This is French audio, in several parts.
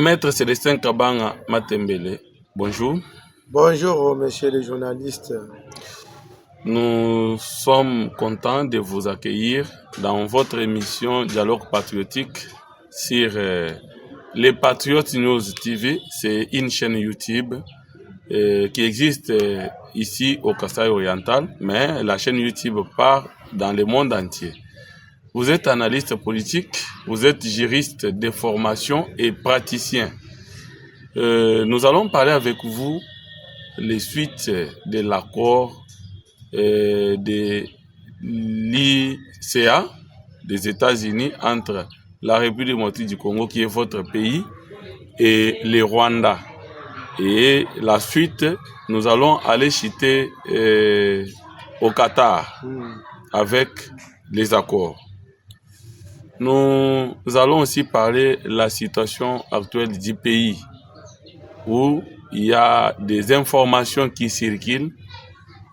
Maître Célestin Kabanga Matembele, bonjour. Bonjour, monsieur le journaliste. Nous sommes contents de vous accueillir dans votre émission Dialogue patriotique sur les Patriotes News TV. C'est une chaîne YouTube qui existe ici au Kasaï oriental, mais la chaîne YouTube part dans le monde entier. Vous êtes analyste politique, vous êtes juriste de formation et praticien. Nous allons parler avec vous les suites de l'accord de l'ICA des États-Unis entre la République démocratique du Congo, qui est votre pays, et le Rwanda. Et la suite, nous allons aller chuter au Qatar avec les accords. Nous allons aussi parler de la situation actuelle du pays, où il y a des informations qui circulent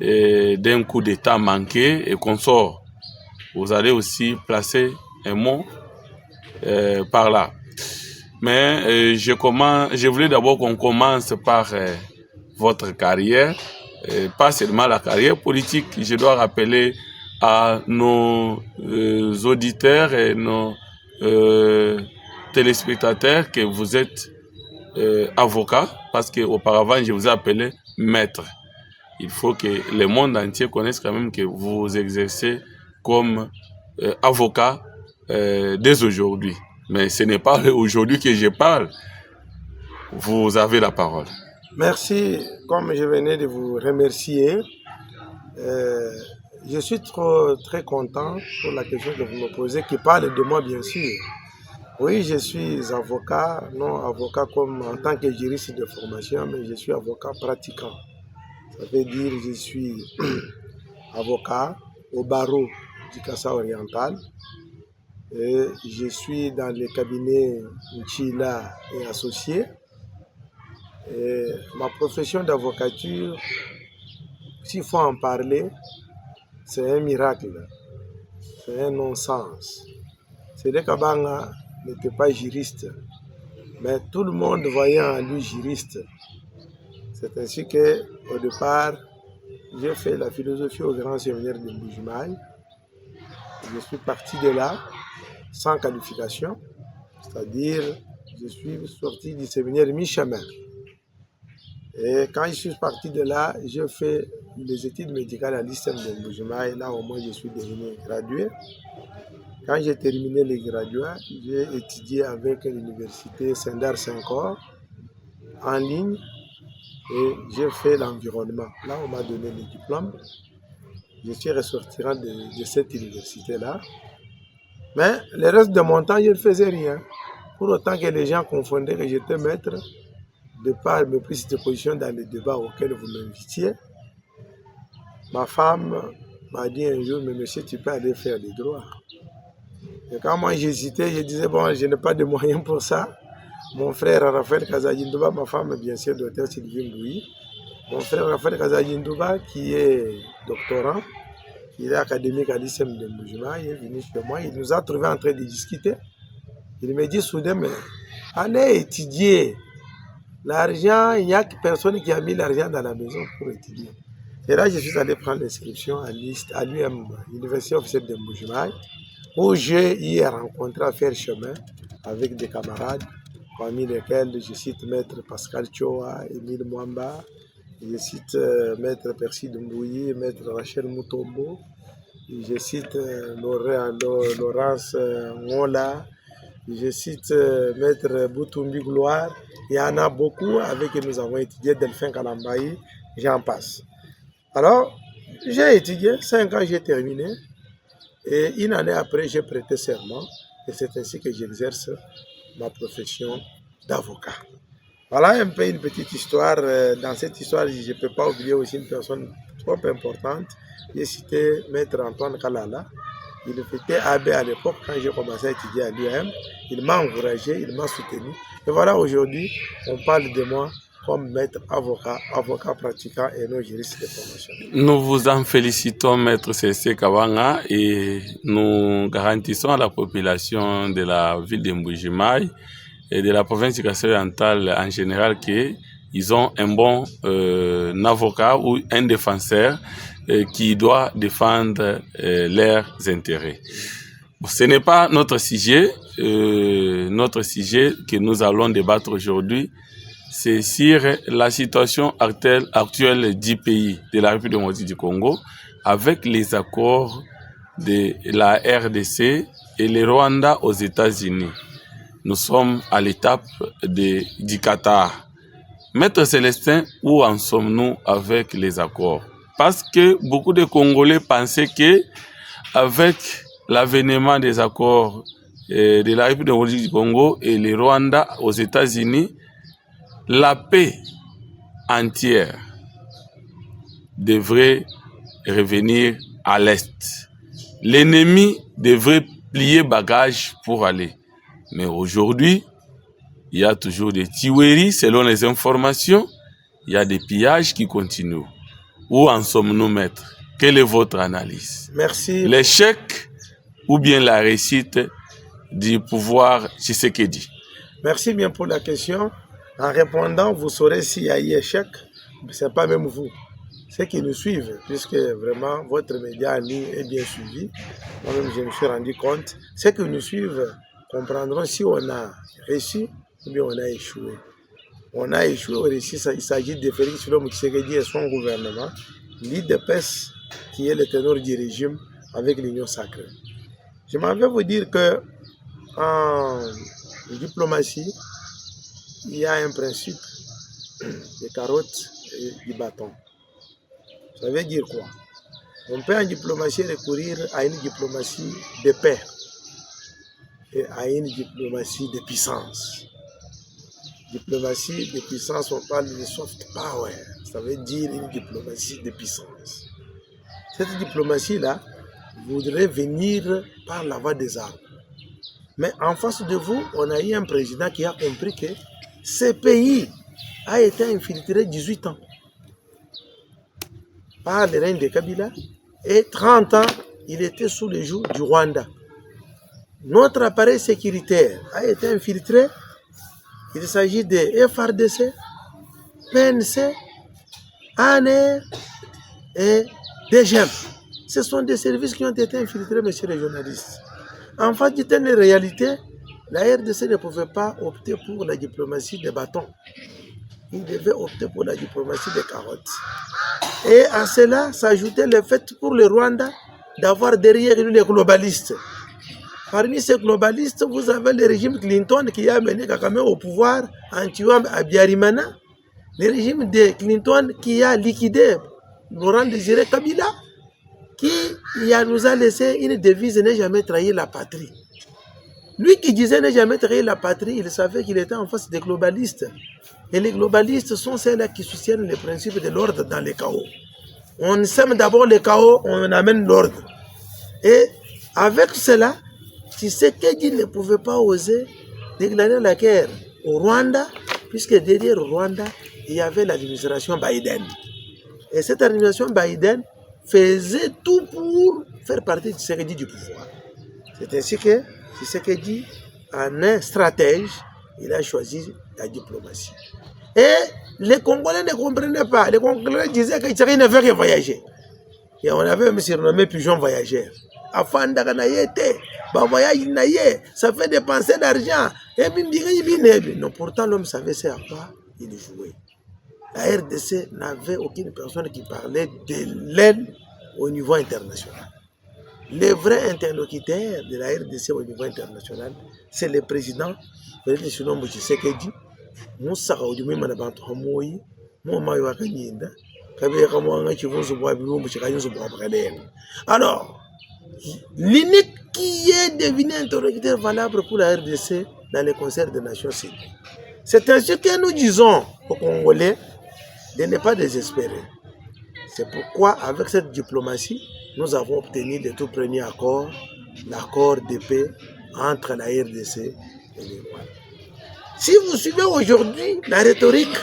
d'un coup d'État manqué et qu'on sort. Vous allez aussi placer un mot par là. Mais je voulais d'abord qu'on commence par votre carrière, pas seulement la carrière politique. Je dois rappeler à nos auditeurs et nos téléspectateurs que vous êtes avocat, parce qu'auparavant je vous ai appelé maître. Il faut que le monde entier connaisse quand même que vous exercez comme avocat dès aujourd'hui. Mais ce n'est pas aujourd'hui que je parle. Vous avez la parole. Merci. Comme je venais de vous remercier, je suis très content pour la question que vous me posez, qui parle de moi bien sûr. Oui, je suis avocat, non avocat comme en tant que juriste de formation, mais je suis avocat pratiquant. Ça veut dire que je suis avocat au barreau du Kasaï oriental. Et je suis dans le cabinet Nchila et associés. Et ma profession d'avocature, s'il faut en parler, c'est un miracle, c'est un non-sens. C'est que Kabanga n'était pas juriste, mais tout le monde voyant en lui juriste. C'est ainsi qu'au départ, j'ai fait la philosophie au grand séminaire de Mbujimaï. Je suis parti de là sans qualification, c'est-à-dire je suis sorti du séminaire mi-chemin. Et quand je suis parti de là, j'ai fait les études médicales à l'ISTEM de Mbujimaï. Là, au moins, je suis devenu gradué. Quand j'ai terminé les graduats, j'ai étudié avec l'université Sendar-Saint-Cor en ligne et j'ai fait l'environnement. Là, on m'a donné le diplôme. Je suis ressortirant de cette université-là. Mais le reste de mon temps, je ne faisais rien. Pour autant que les gens confondaient que j'étais maître, de par mes prises de position dans les débats auxquels vous m'invitiez. Ma femme m'a dit un jour, mais monsieur, tu peux aller faire des droits. Et quand moi j'hésitais, je disais, bon, je n'ai pas de moyens pour ça. Mon frère Raphaël Kazajindouba, ma femme, bien sûr, docteur Sylvie Mbouyi. Mon frère Raphaël Kazajindouba, qui est doctorant, qui est académique à l'ISEM de Mbujimaï, il est venu chez moi, il nous a trouvés en train de discuter. Il me dit soudain, mais allez étudier. L'argent, il n'y a personne qui a mis l'argent dans la maison pour étudier. Et là, je suis allé prendre l'inscription à l'UM, l'Université officielle de Mbujimaï, où j'ai eu rencontré à faire chemin avec des camarades, parmi lesquels je cite Maître Pascal Choa, Émile Mwamba, je cite Maître Percy Mbouyi, Maître Rachel Mutombo, je cite Laurence Ngola, je cite Maître Boutoumbi Gloire. Il y en a beaucoup avec qui nous avons étudié, Delphin Kalambaï, j'en passe. Alors, j'ai étudié, 5 ans j'ai terminé, et une année après j'ai prêté serment, et c'est ainsi que j'exerce ma profession d'avocat. Voilà un peu une petite histoire. Dans cette histoire, je ne peux pas oublier aussi une personne trop importante. J'ai cité Maître Antoine Kalala. Il était abbé à l'époque quand j'ai commencé à étudier à l'UM. Il m'a encouragé, il m'a soutenu. Et voilà, aujourd'hui, on parle de moi comme maître avocat, avocat pratiquant et non juriste de formation. Nous vous en félicitons, maître C.C. Kabanga, et nous garantissons à la population de la ville de Mbujimaï et de la province du Kasaï-Oriental en général qu'ils ont un bon avocat ou un défenseur qui doit défendre leurs intérêts. Bon, ce n'est pas notre sujet. Notre sujet que nous allons débattre aujourd'hui, c'est sur la situation actuelle du pays, de la République démocratique du Congo, avec les accords de la RDC et le Rwanda aux États-Unis. Nous sommes à l'étape du Qatar. Maître Célestin, où en sommes-nous avec les accords? Parce que beaucoup de Congolais pensaient que avec l'avènement des accords de la République démocratique du Congo et le Rwanda aux États-Unis, la paix entière devrait revenir à l'Est. L'ennemi devrait plier bagage pour aller. Mais aujourd'hui, il y a toujours des tueries selon les informations. Il y a des pillages qui continuent. Où en sommes-nous, maître? Quelle est votre analyse? Merci. L'échec ou bien la réussite du pouvoir Tshisekedi? Merci bien pour la question. En répondant, vous saurez s'il y a eu échec. Ce n'est pas même vous. Ceux qui nous suivent, puisque vraiment votre média en ligne est bien suivi. Moi-même, je me suis rendu compte. Ceux qui nous suivent comprendront si on a réussi ou bien on a échoué. On a échoué ou réussi, il s'agit de Félix Tshisekedi et son gouvernement, l'IDPS, qui est le ténor du régime avec l'Union sacrée. Je m'en vais vous dire que en diplomatie, il y a un principe des carottes et du bâton. Ça veut dire quoi? On peut en diplomatie recourir à une diplomatie de paix et à une diplomatie de puissance. Diplomatie de puissance, on parle de soft power. Ça veut dire une diplomatie de puissance. Cette diplomatie-là voudrait venir par la voie des armes. Mais en face de vous, on a eu un président qui a compris que ce pays a été infiltré 18 ans par le règne de Kabila et 30 ans, il était sous le joug du Rwanda. Notre appareil sécuritaire a été infiltré. Il s'agit de FRDC, PNC, ANR et DGM. Ce sont des services qui ont été infiltrés, messieurs les journalistes. En fait, du temps de réalité, la RDC ne pouvait pas opter pour la diplomatie des bâtons. Il devait opter pour la diplomatie des carottes. Et à cela s'ajoutait le fait pour le Rwanda d'avoir derrière lui les globalistes. Parmi ces globalistes, vous avez le régime Clinton qui a mené Kagame au pouvoir en tuant Abiyarimana. Le régime de Clinton qui a liquidé Laurent Désiré Kabila, qui nous a laissé une devise: ne jamais trahir la patrie. Lui qui disait ne jamais trahir la patrie, il savait qu'il était en face des globalistes. Et les globalistes sont ceux-là qui soutiennent le principe de l'ordre dans les chaos. On sème d'abord le chaos, on amène l'ordre. Et avec cela, Tshisekedi ne pouvait pas oser déclarer la guerre au Rwanda, puisque derrière le Rwanda, il y avait l'administration Biden. Et cette administration Biden faisait tout pour faire partie de Tshisekedi du pouvoir. C'est ainsi que Tshisekedi, en un stratège, il a choisi la diplomatie. Et les Congolais ne comprenaient pas. Les Congolais disaient que Tshisekedi ne veut que voyager. Et on avait même surnommé Pigeon Voyageur. Afin ça fait dépenser d'argent. Non, pourtant l'homme savait c'est à quoi il jouait. La RDC n'avait aucune personne qui parlait de l'aide au niveau international. Le vrai interlocuteur de la RDC au niveau international, c'est le président Félix Tshisekedi. Alors, l'unique qui est devenu interlocuteur valable pour la RDC dans les concerts des Nations Unies. C'est ainsi que nous disons aux Congolais de ne pas désespérer. C'est pourquoi, avec cette diplomatie, nous avons obtenu le tout premier accord, l'accord de paix entre la RDC et les Rwandais. Si vous suivez aujourd'hui la rhétorique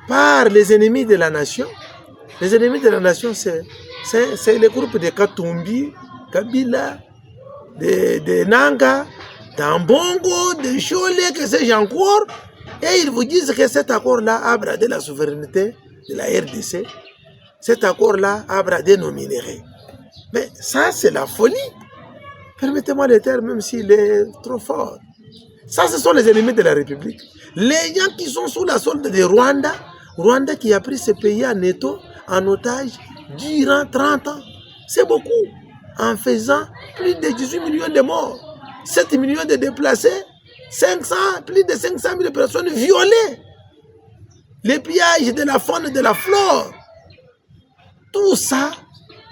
par les ennemis de la nation, les ennemis de la nation, c'est le groupe de Katumbi, Kabila, de Nanga dans Bongo, de Cholet, que sais-je encore, et ils vous disent que cet accord-là a bradé la souveraineté de la RDC, cet accord-là a bradé nos minéraux. Mais ça, c'est la folie. Permettez-moi le terme, même s'il est trop fort. Ça, ce sont les ennemis de la République. Les gens qui sont sous la solde de Rwanda, Rwanda qui a pris ce pays en étau, en otage, durant 30 ans. C'est beaucoup. En faisant plus de 18 millions de morts, 7 millions de déplacés, plus de 500 000 personnes violées. Les pillages de la faune et de la flore. Tout ça,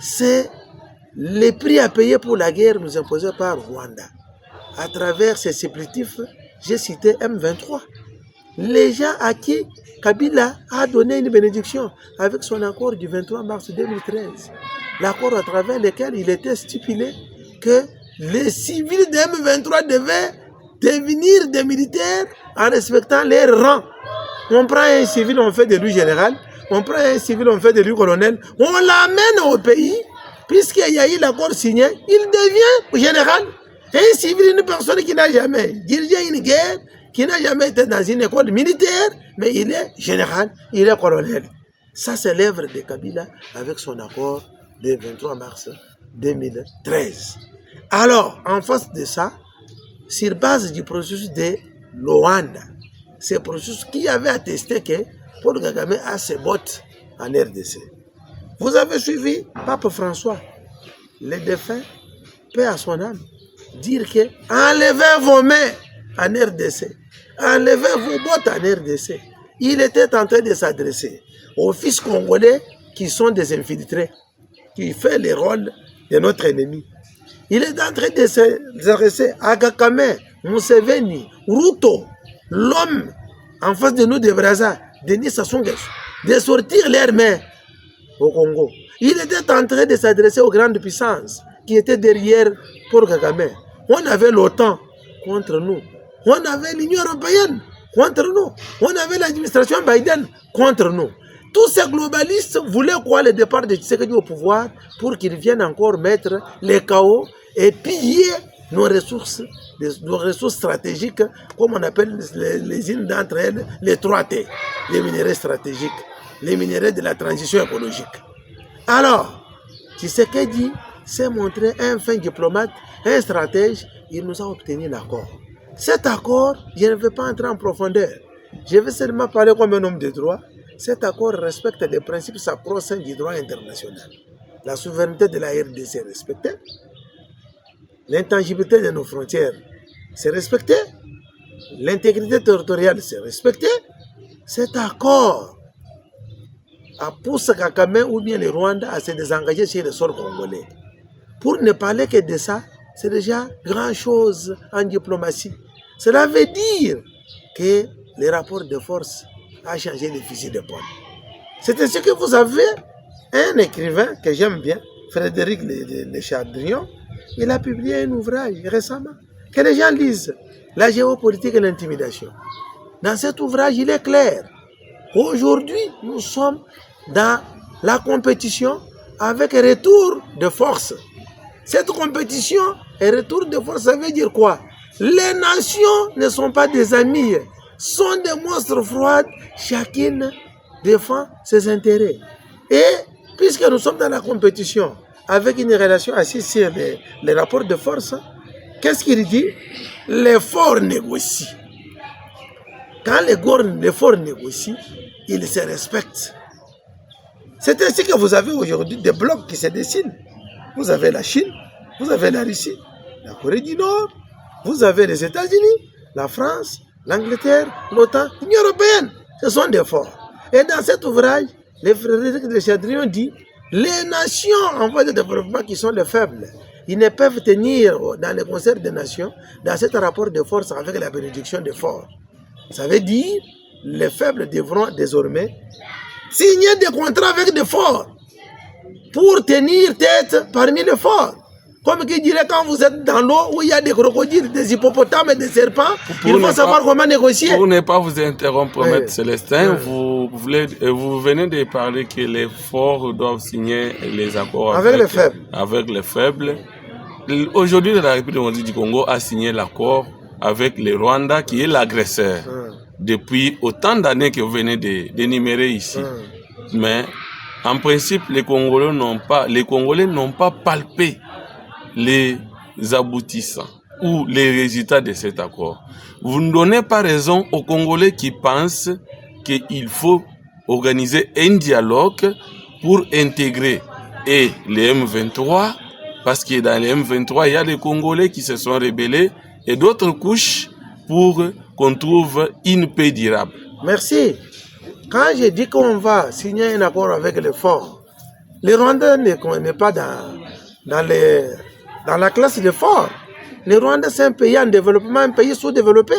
c'est les prix à payer pour la guerre nous imposés par Rwanda. À travers ces supplétifs, j'ai cité M23. Les gens à qui Kabila a donné une bénédiction avec son accord du 23 mars 2013. L'accord à travers lequel il était stipulé que les civils de M23 devaient devenir des militaires en respectant leurs rangs. On prend un civil, on fait de lui général. On prend un civil, on fait de lui colonel. On l'amène au pays, puisqu'il y a eu l'accord signé, il devient général. Un civil, une personne qui n'a jamais dirigé une guerre, qui n'a jamais été dans une école militaire, mais il est général, il est colonel. Ça, c'est l'œuvre de Kabila avec son accord du 23 mars 2013. Alors, en face de ça, sur base du processus de Luanda, ce processus qui avait attesté que Paul Kagame a ses bottes en RDC. Vous avez suivi Pape François, le défunt, paix à son âme, dire que enlevez vos mains en RDC, enlevez vos bottes en RDC. Il était en train de s'adresser aux fils congolais qui sont des infiltrés, qui font le rôle de notre ennemi. Il est en train de s'adresser à Kagame, Museveni, Ruto, l'homme en face de nous de Brazza, Denis Sassou Nguesso, de sortir leurs mains au Congo. Il était en train de s'adresser aux grandes puissances qui étaient derrière Paul Kagame. On avait l'OTAN contre nous. On avait l'Union européenne contre nous. On avait l'administration Biden contre nous. Tous ces globalistes voulaient quoi le départ de Tshisekedi au pouvoir pour qu'ils viennent encore mettre les chaos et piller nos ressources stratégiques, comme on appelle les-unes d'entre elles, les 3T, les minéraux stratégiques, les minéraux de la transition écologique. Alors, Tshisekedi s'est montré un fin diplomate, un stratège, il nous a obtenu l'accord. Cet accord, je ne vais pas entrer en profondeur. Je vais seulement parler comme un homme de droit. Cet accord respecte les principes sacro-saints du droit international. La souveraineté de la RDC est respectée. L'intangibilité de nos frontières, c'est respecté. L'intégrité territoriale, c'est respecté. Cet accord a poussé Kagame ou bien le Rwanda à se désengager sur le sol congolais. Pour ne parler que de ça, c'est déjà grand chose en diplomatie. Cela veut dire que le rapport de force a changé le fusil d'épaule. C'est ainsi que vous avez un écrivain que j'aime bien, Frédéric Le Chardrion. Il a publié un ouvrage récemment que les gens lisent, La géopolitique et l'intimidation. Dans cet ouvrage, il est clair. Aujourd'hui, nous sommes dans la compétition avec retour de force. Cette compétition et retour de force, ça veut dire quoi? Les nations ne sont pas des amis, sont des monstres froids, chacune défend ses intérêts. Et puisque nous sommes dans la compétition, avec une relation assise sur les rapports de force, qu'est-ce qu'il dit? Les forts négocient. Quand les forts négocient, ils se respectent. C'est ainsi que vous avez aujourd'hui des blocs qui se dessinent. Vous avez la Chine, vous avez la Russie, la Corée du Nord, vous avez les États-Unis, la France, l'Angleterre, l'OTAN, l'Union européenne. Ce sont des forts. Et dans cet ouvrage, les Frédéric de Chardrion dit les nations en voie de développement qui sont les faibles, ils ne peuvent tenir dans le concert des nations, dans ce rapport de force avec la bénédiction des forts. Ça veut dire les faibles devront désormais signer des contrats avec des forts pour tenir tête parmi les forts. Comme qui dirait quand vous êtes dans l'eau où il y a des crocodiles, des hippopotames et des serpents, il faut savoir comment négocier. Pour ne pas vous interrompre, Maître Célestin, vous venez de parler que les forts doivent signer les accords avec les faibles. Avec les faibles. Aujourd'hui, la République démocratique du Congo a signé l'accord avec le Rwanda qui est l'agresseur depuis autant d'années que vous venez d'énumérer ici. Mais en principe, les Congolais n'ont pas palpé les aboutissants ou les résultats de cet accord. Vous ne donnez pas raison aux Congolais qui pensent qu'il faut organiser un dialogue pour intégrer et les M23, parce que dans les M23, il y a des Congolais qui se sont rebellés et d'autres couches pour qu'on trouve une paix durable. Merci. Quand j'ai dit qu'on va signer un accord avec les forts, les Rwandais n'est pas dans la classe des forts. Le Rwanda, c'est un pays en développement, un pays sous-développé.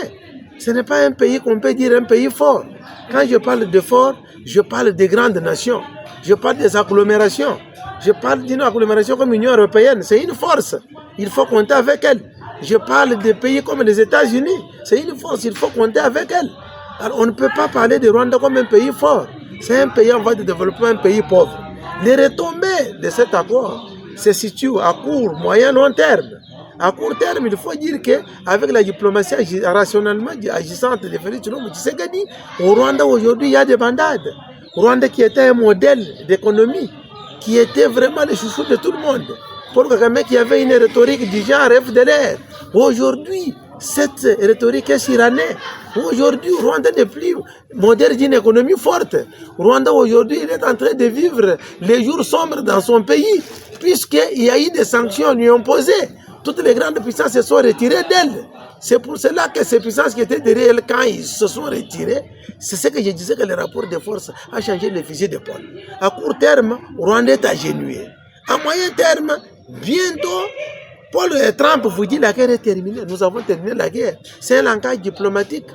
Ce n'est pas un pays qu'on peut dire un pays fort. Quand je parle de fort, je parle des grandes nations. Je parle des agglomérations. Je parle d'une agglomération comme l'Union européenne. C'est une force. Il faut compter avec elle. Je parle des pays comme les États-Unis. C'est une force. Il faut compter avec elle. Alors, on ne peut pas parler de Rwanda comme un pays fort. C'est un pays en voie de développement, un pays pauvre. Les retombées de cet accord se situent à court, moyen, long terme. À court terme, il faut dire qu'avec la diplomatie rationnellement agissante de Félix Tshisekedi, au Rwanda aujourd'hui, il y a des bandades. Rwanda qui était un modèle d'économie, qui était vraiment le chouchou de tout le monde. Paul Kagame qui avait une rhétorique du genre FDLR. Aujourd'hui, cette rhétorique est surannée. Aujourd'hui, Rwanda n'est plus modèle d'une économie forte. Rwanda aujourd'hui, il est en train de vivre les jours sombres dans son pays, puisqu'il y a eu des sanctions lui imposées. Toutes les grandes puissances se sont retirées d'elle. C'est pour cela que ces puissances qui étaient derrière elle, quand ils se sont retirées, c'est ce que je disais que le rapport de force a changé le fusil d'épaule. À court terme, Rwanda est agenouillé. À moyen terme, bientôt, Paul Trump vous dit la guerre est terminée. Nous avons terminé la guerre. C'est un langage diplomatique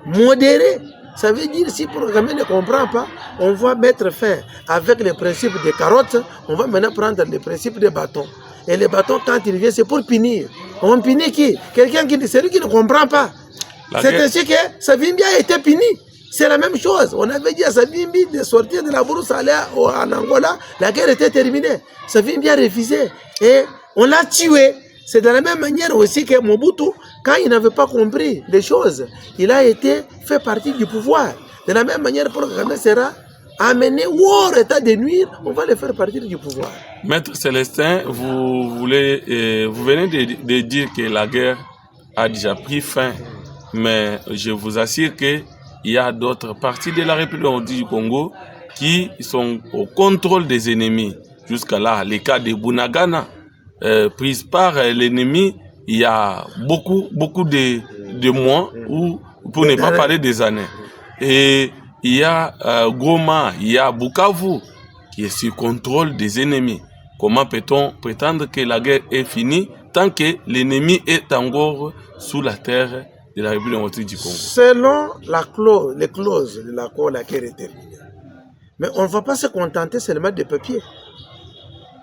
modéré. Ça veut dire si le Kagame ne comprend pas, on va mettre fin avec le principe des carottes, on va maintenant prendre le principe des bâtons. Et les bâtons, quand ils viennent, c'est pour punir. On punit qui? Quelqu'un qui dit, c'est lui qui ne comprend pas. C'est ainsi que Savimbi a été puni. C'est la même chose. On avait dit à Savimbi de sortir de la brousse aller en Angola, la guerre était terminée. Savimbi a refusé. Et on l'a tué. C'est de la même manière aussi que Mobutu, quand il n'avait pas compris les choses, il a été fait partie du pouvoir. De la même manière, pour Kagame sera amené ou hors état de nuire, on va le faire partir du pouvoir. Maître Célestin, vous venez de dire que la guerre a déjà pris fin, mais je vous assure qu'il y a d'autres parties de la République du Congo qui sont au contrôle des ennemis. Jusqu'à là, les cas de Bunagana, prise par l'ennemi, il y a beaucoup de mois, ou pour ne pas parler des années. Et il y a Goma, il y a Bukavu qui est sous contrôle des ennemis. Comment peut-on prétendre que la guerre est finie tant que l'ennemi est encore sous la terre de la République du Congo? Selon les clauses de l'accord, la guerre est terminée. Mais on ne va pas se contenter seulement de papier.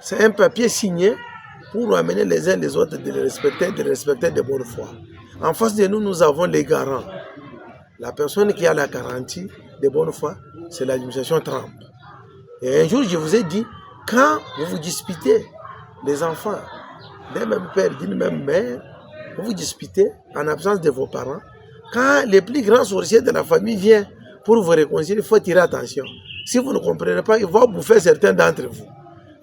C'est un papier signé pour amener les uns les autres de respecter de bonne foi. En face de nous, nous avons les garants. La personne qui a la garantie de bonne foi, c'est l'administration Trump. Et un jour, je vous ai dit, quand vous vous disputez, les enfants d'un même père, d'une même mère, vous vous disputez en absence de vos parents, quand les plus grands sorciers de la famille viennent pour vous réconcilier, il faut tirer attention. Si vous ne comprenez pas, il va bouffer certains d'entre vous.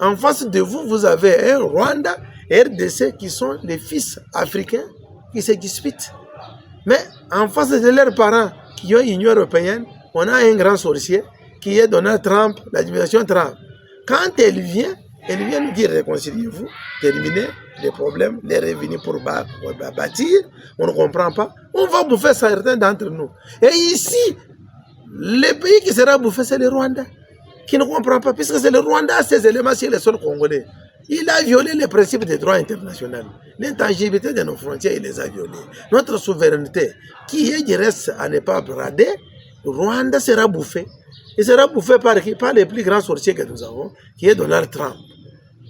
En face de vous, vous avez un Rwanda et RDC qui sont les fils africains qui se disputent. Mais en face de leurs parents qui ont l'Union européenne, on a un grand sorcier qui est Donald Trump, l'administration Trump. Quand elle vient nous dire réconciliez-vous, terminez les problèmes, les revenus pour bâtir, on ne comprend pas, on va bouffer certains d'entre nous. Et ici, le pays qui sera bouffé, c'est le Rwanda, qui ne comprend pas, puisque c'est le Rwanda, ces éléments sur le sol congolais. Il a violé les principes des droits internationaux. L'intangibilité de nos frontières, il les a violés. Notre souveraineté, qui est du reste à ne pas brader, le Rwanda sera bouffé. Il sera bouffé par qui? Par les plus grands sorciers que nous avons, qui est Donald Trump,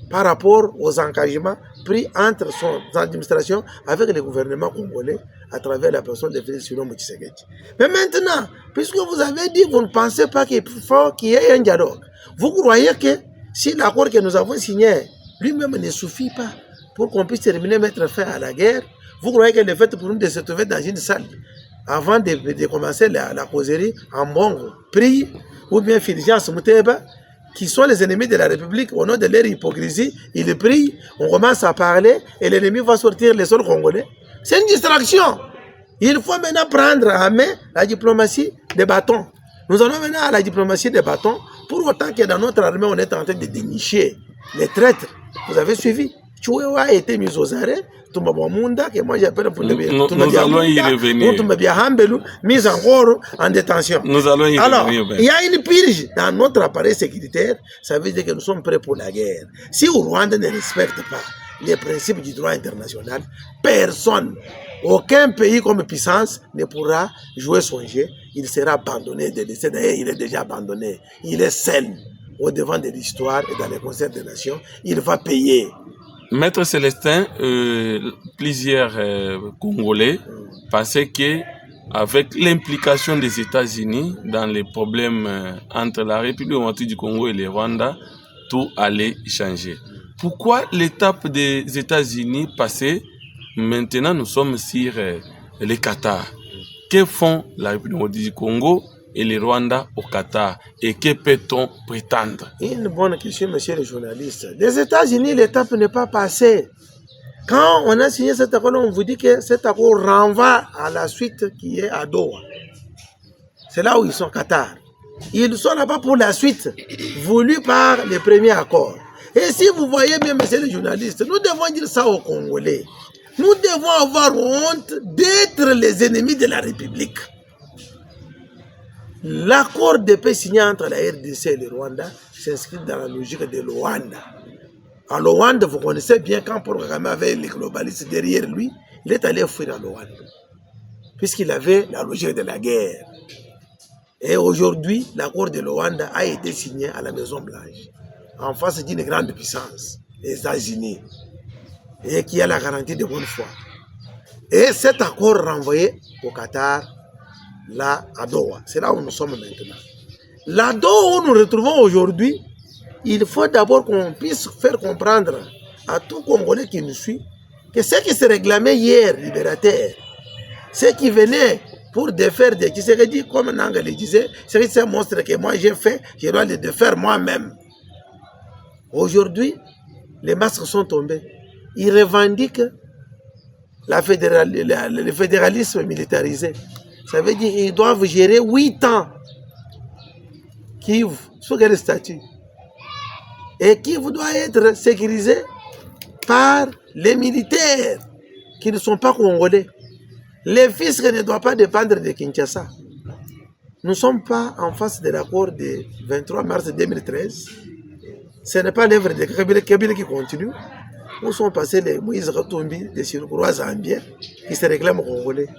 par rapport aux engagements pris entre son administration avec le gouvernement congolais à travers la personne de Félix Tshisekedi. Mais maintenant, puisque vous avez dit que vous ne pensez pas qu'il faut qu'il y ait un dialogue, vous croyez que si l'accord que nous avons signé lui-même ne suffit pas pour qu'on puisse terminer, mettre fin à la guerre, Vous croyez que le fait pour nous de se trouver dans une salle, avant de commencer la causerie, en Bongo, prie, ou bien Fulgence Mouteba, qui sont les ennemis de la République, au nom de leur hypocrisie, ils prient, on commence à parler, et l'ennemi va sortir les sols congolais. C'est une distraction. Il faut maintenant prendre en main la diplomatie des bâtons. Nous allons maintenant à la diplomatie des bâtons, pour autant que dans notre armée, on est en train de dénicher les traîtres. Vous avez suivi. Chouéwa a été mis aux arrêts. Toumabamunda, que moi j'appelle pour nous allons y revenir. Mis encore en détention. Nous allons y Alors, revenir. il y a une purge dans notre appareil sécuritaire. Ça veut dire que nous sommes prêts pour la guerre. Si le Rwanda ne respecte pas les principes du droit international, personne, aucun pays comme puissance ne pourra jouer son jeu. Il sera abandonné de l'essai. D'ailleurs, il est déjà abandonné. Il est seul au devant de l'histoire et dans les concerts des nations. Il va payer. Maître Célestin, plusieurs Congolais pensaient que avec l'implication des États-Unis dans les problèmes entre la République démocratique du Congo et le Rwanda, tout allait changer. Pourquoi l'étape des États-Unis passée, maintenant nous sommes sur le Qatar? Que font la République démocratique du Congo et le Rwanda au Qatar? Et que peut-on prétendre? Une bonne question, monsieur le journaliste. Des États-Unis, l'étape n'est pas passée. Quand on a signé cet accord, on vous dit que cet accord renvoie à la suite qui est à Doha. C'est là où ils sont, Qatar. Ils sont là-bas pour la suite, voulue par les premiers accords. Et si vous voyez bien, monsieur le journaliste, nous devons dire ça aux Congolais. Nous devons avoir honte d'être les ennemis de la République. L'accord de paix signé entre la RDC et le Rwanda s'inscrit dans la logique de Luanda. À Luanda, vous connaissez bien quand Paul Kagame avait les globalistes derrière lui, il est allé fuir à Luanda, puisqu'il avait la logique de la guerre. Et aujourd'hui, l'accord de Luanda a été signé à la Maison Blanche, en face d'une grande puissance, les États-Unis, et qui a la garantie de bonne foi. Et cet accord renvoyé au Qatar, là, à Doha. C'est là où nous sommes maintenant. Là, Doha où nous retrouvons aujourd'hui, il faut d'abord qu'on puisse faire comprendre à tout Congolais qui nous suit que ce qui se réclamait hier, libérateur, ce qui venait pour défaire des Tshisekedi, comme Nanga le disait, c'est ce monstre que moi j'ai fait, je dois le défaire moi-même. Aujourd'hui, les masques sont tombés. Ils revendiquent le fédéralisme militarisé. Ça veut dire qu'ils doivent gérer 8 ans Kivu, sous quel statut? Et Kivu doit être sécurisé par les militaires qui ne sont pas congolais. Les fiscs ne doivent pas dépendre de Kinshasa. Nous ne sommes pas en face de l'accord du 23 mars 2013. Ce n'est pas l'œuvre de Kabila qui continue. Où sont passés les Moïse Katumbi, les Siroukrois zambiens qui se réclament congolais?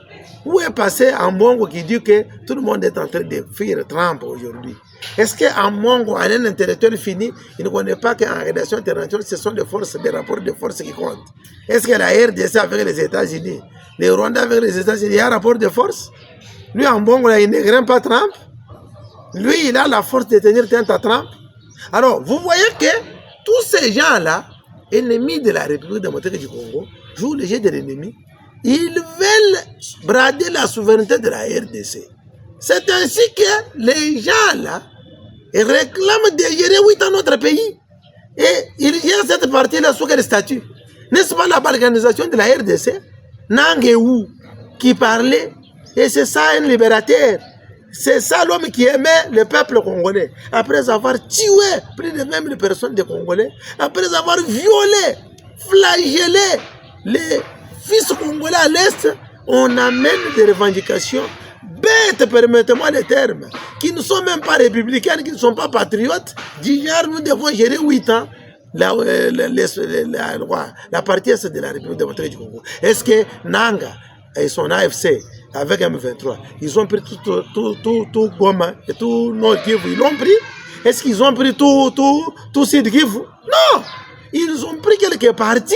Où est passé Ambongo qui dit que tout le monde est en train de fuir Trump aujourd'hui? Est-ce qu'Ambongo, un intellectuel fini, il ne connaît pas qu'en relation internationale, ce sont des forces, des rapports de force qui comptent? Est-ce que la RDC avec les États-Unis, les Rwandais avec les États-Unis, il y a un rapport de force? Lui, Ambongo, là, il ne grimpe pas Trump. Lui, il a la force de tenir tête à Trump. Alors, vous voyez que tous ces gens-là, ennemis de la République démocratique du Congo, jouent le jeu de l'ennemi. Ils veulent brader la souveraineté de la RDC. C'est ainsi que les gens là réclament de gérer 8 ans notre pays. Et ils gèrent cette partie-là sous quel statut? N'est-ce pas la balkanisation de la RDC? Nangeou qui parlait, et c'est ça un libérateur. C'est ça l'homme qui aimait le peuple congolais. Après avoir tué plus de même de personnes des Congolais, après avoir violé, flagellé les fils congolais à l'Est, on amène des revendications bêtes, permettez-moi le terme, qui ne sont même pas républicaines, qui ne sont pas patriotes. D'hier, nous devons gérer 8 ans la partie est de la République démocratique du Congo. Est-ce que Nanga et son AFC avec M23, ils ont pris tout Goma et tout Nord Kivu, ils l'ont pris? Est-ce qu'ils ont pris tout Sud Kivu? Non! Ils ont pris quelques parties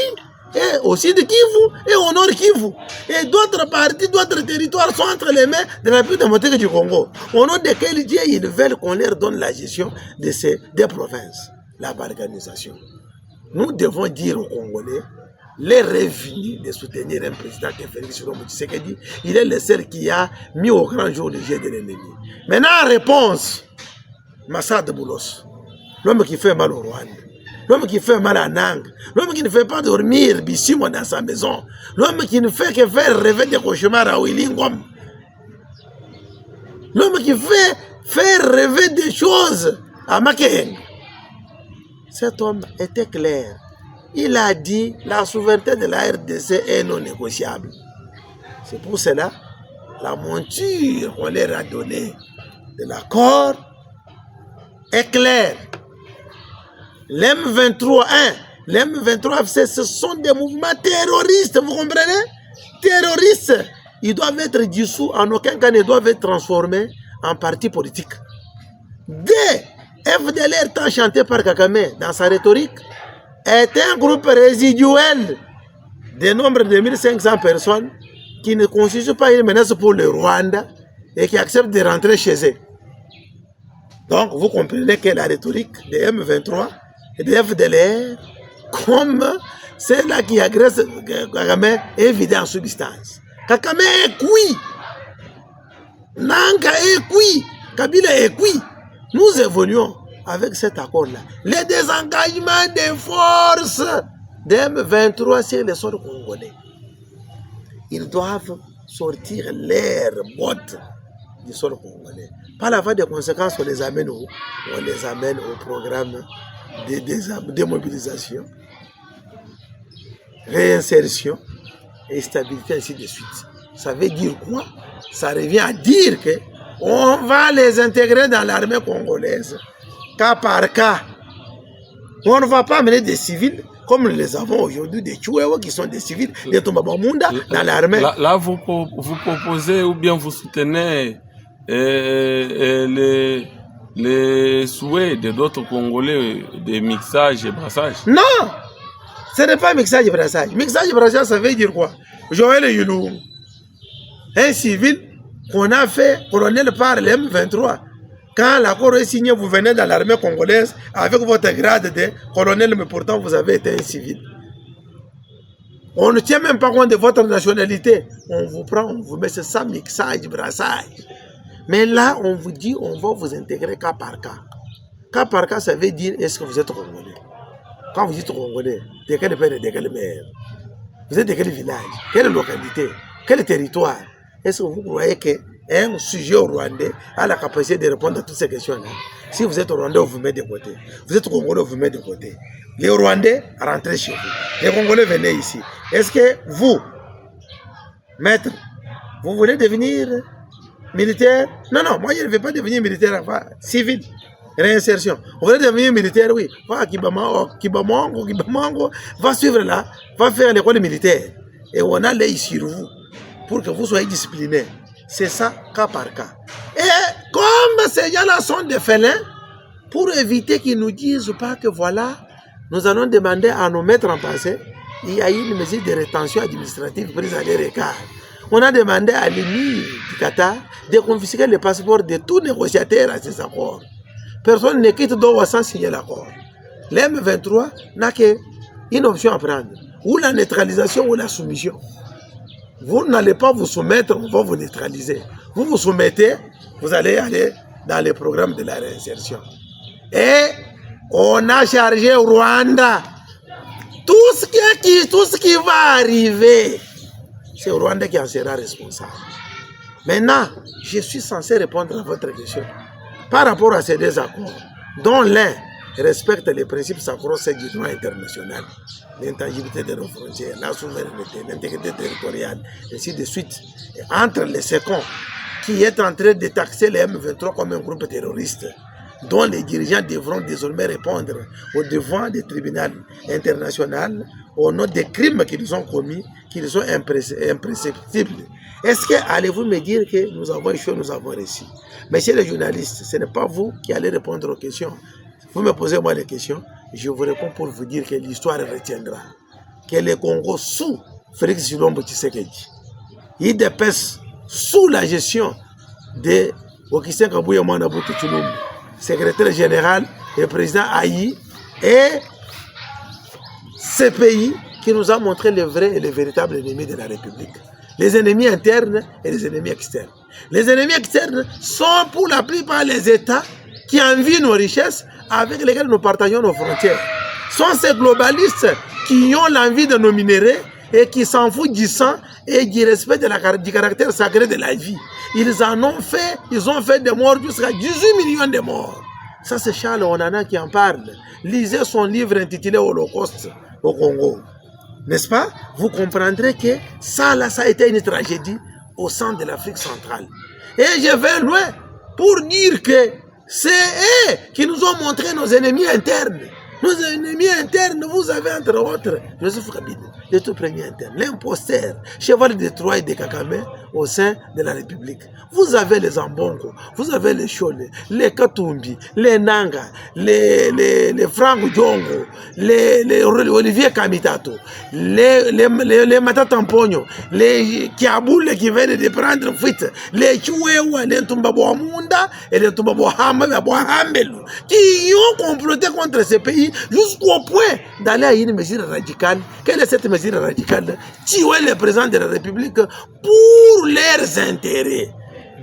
et au Sud Kivu et au Nord Kivu. Et d'autres parties, d'autres territoires sont entre les mains de la République démocratique du Congo. Au nom de quel Dieu ils veulent qu'on leur donne la gestion de ces deux provinces, la balkanisation. Nous devons dire aux Congolais, les revenus de soutenir un président qui est Félix Tshisekedi. Il est le seul qui a mis au grand jour le jeu de l'ennemi. Maintenant, en réponse, Massad Boulos, l'homme qui fait mal au Rwanda, l'homme qui fait mal à Nang, l'homme qui ne fait pas dormir Bissimo dans sa maison, l'homme qui ne fait que faire rêver des cauchemars à Willingom, l'homme qui fait faire rêver des choses à Makeng. Cet homme était clair. Il a dit la souveraineté de la RDC est non négociable. C'est pour cela la monture qu'on leur a donnée de l'accord est claire. L'M23, l'M23, ce sont des mouvements terroristes, vous comprenez? Terroristes. Ils doivent être dissous, en aucun cas ne doivent être transformés en parti politique. Dès FDLR, tant chanté par Kagame dans sa rhétorique, est un groupe résiduel de nombre de 1500 personnes qui ne constituent pas une menace pour le Rwanda et qui acceptent de rentrer chez eux. Donc, vous comprenez que la rhétorique de M23 et de FDLR, comme celle-là qui agresse Kagame, est vidée en substance. Kagame est cuit. Nanga est cuit. Kabila est cuit. Nous évoluons avec cet accord-là. Le désengagement des forces de M23 sur le sol congolais. Ils doivent sortir l'air botte du sol congolais. Par la voie des conséquences, on les amène où? On les amène au programme de démobilisation, réinsertion et stabilité, ainsi de suite. Ça veut dire quoi? Ça revient à dire que on va les intégrer dans l'armée congolaise, cas par cas. On ne va pas amener des civils comme nous les avons aujourd'hui, des Tchouéwa qui sont des civils, des Tombabamunda dans l'armée. Là, vous proposez ou bien vous soutenez les souhaits de d'autres Congolais de mixage et brassage? Non, ce n'est pas mixage et brassage. Mixage et brassage, ça veut dire quoi? Joël Yulou, un civil qu'on a fait colonel par le M23. Quand l'accord est signé, vous venez dans l'armée congolaise avec votre grade de colonel, mais pourtant vous avez été un civil. On ne tient même pas compte de votre nationalité. On vous prend, on vous met ça, mixage, brassage. Mais là, on vous dit, on va vous intégrer cas par cas. Cas par cas, ça veut dire, est-ce que vous êtes congolais? Quand vous dites congolais, de quel père et de quelle mère? Vous êtes de quel village? Quelle localité? Quel territoire? Est-ce que vous croyez qu'un sujet rwandais a la capacité de répondre à toutes ces questions-là? Si vous êtes rwandais, on vous met de côté. Vous êtes congolais, on vous met de côté. Les Rwandais, rentrez chez vous. Les Congolais, venez ici. Est-ce que vous, maître, vous voulez devenir militaire? Non, non, moi je ne veux pas devenir militaire, enfin, civil. Réinsertion. Vous voulez devenir militaire, oui. Va Kibamango, va suivre là, va faire l'école militaire. Et on a l'œil sur vous pour que vous soyez discipliné. C'est ça, cas par cas. Et comme ces gens-là sont des félins, pour éviter qu'ils ne nous disent pas que voilà, nous allons demander à nos maîtres en passé, il y a eu une mesure de rétention administrative prise à leur égard. On a demandé à l'EMIR du Qatar de confisquer les passeports de tous négociateurs à ces accords. Personne ne quitte Doha sans signer l'accord. L'M23 n'a qu'une option à prendre, ou la neutralisation ou la soumission. Vous n'allez pas vous soumettre, on va vous neutraliser. Vous vous soumettez, vous allez aller dans les programmes de la réinsertion. Et on a chargé au Rwanda tout ce qui va arriver. C'est au Rwanda qui en sera responsable. Maintenant, je suis censé répondre à votre question. Par rapport à ces deux accords, dont l'un respecte les principes sacros du droit international, l'intangibilité de nos frontières, la souveraineté, l'intégrité territoriale, ainsi de suite, et entre les seconds, qui est en train de taxer les M23 comme un groupe terroriste, dont les dirigeants devront désormais répondre aux devants des tribunaux internationaux au nom des crimes qu'ils ont commis, qu'ils sont imprescriptibles. Est-ce que allez-vous me dire que nous avons échoué, nous avons réussi? Messieurs les journalistes, ce n'est pas vous qui allez répondre aux questions. Vous me posez moi des questions, je vous réponds pour vous dire que l'histoire retiendra que le Congo sous Félix Tshisekedi, il dépêche sous la gestion de Augustin Kabouya Manabutu Tshilombo, secrétaire général et président Aïe, et ces pays qui nous a montré les vrais et les véritables ennemis de la République. Les ennemis internes et les ennemis externes. Les ennemis externes sont pour la plupart les États qui envient nos richesses avec lesquels nous partageons nos frontières. Sont ces globalistes qui ont l'envie de nos minéraux et qui s'en foutent du sang et du respect du caractère sacré de la vie. Ils ont fait des morts jusqu'à 18 millions de morts. Ça, c'est Charles Onana qui en parle. Lisez son livre intitulé Holocauste au Congo. N'est-ce pas? Vous comprendrez que ça, là, ça a été une tragédie au centre de l'Afrique centrale. Et je vais loin pour dire que c'est eux qui nous ont montré nos ennemis internes. Nos ennemis internes, vous avez entre autres Joseph Kabila, le tout premier interne, l'imposteur, cheval de Troie et de Kakame au sein de la République. Vous avez les Ambongo, vous avez les Chole, les Katumbi, les Nanga, les Frank Djongo, les Olivier Kamitato, les Matatampogno, les Kiaboule qui viennent de prendre fuite, les Chouewa, les Tumbabouamunda et les Tumbabouhamelu, qui ont comploté contre ce pays jusqu'au point d'aller à une mesure radicale. Quelle est cette mesure radicale? Tuer le président de la République pour leurs intérêts.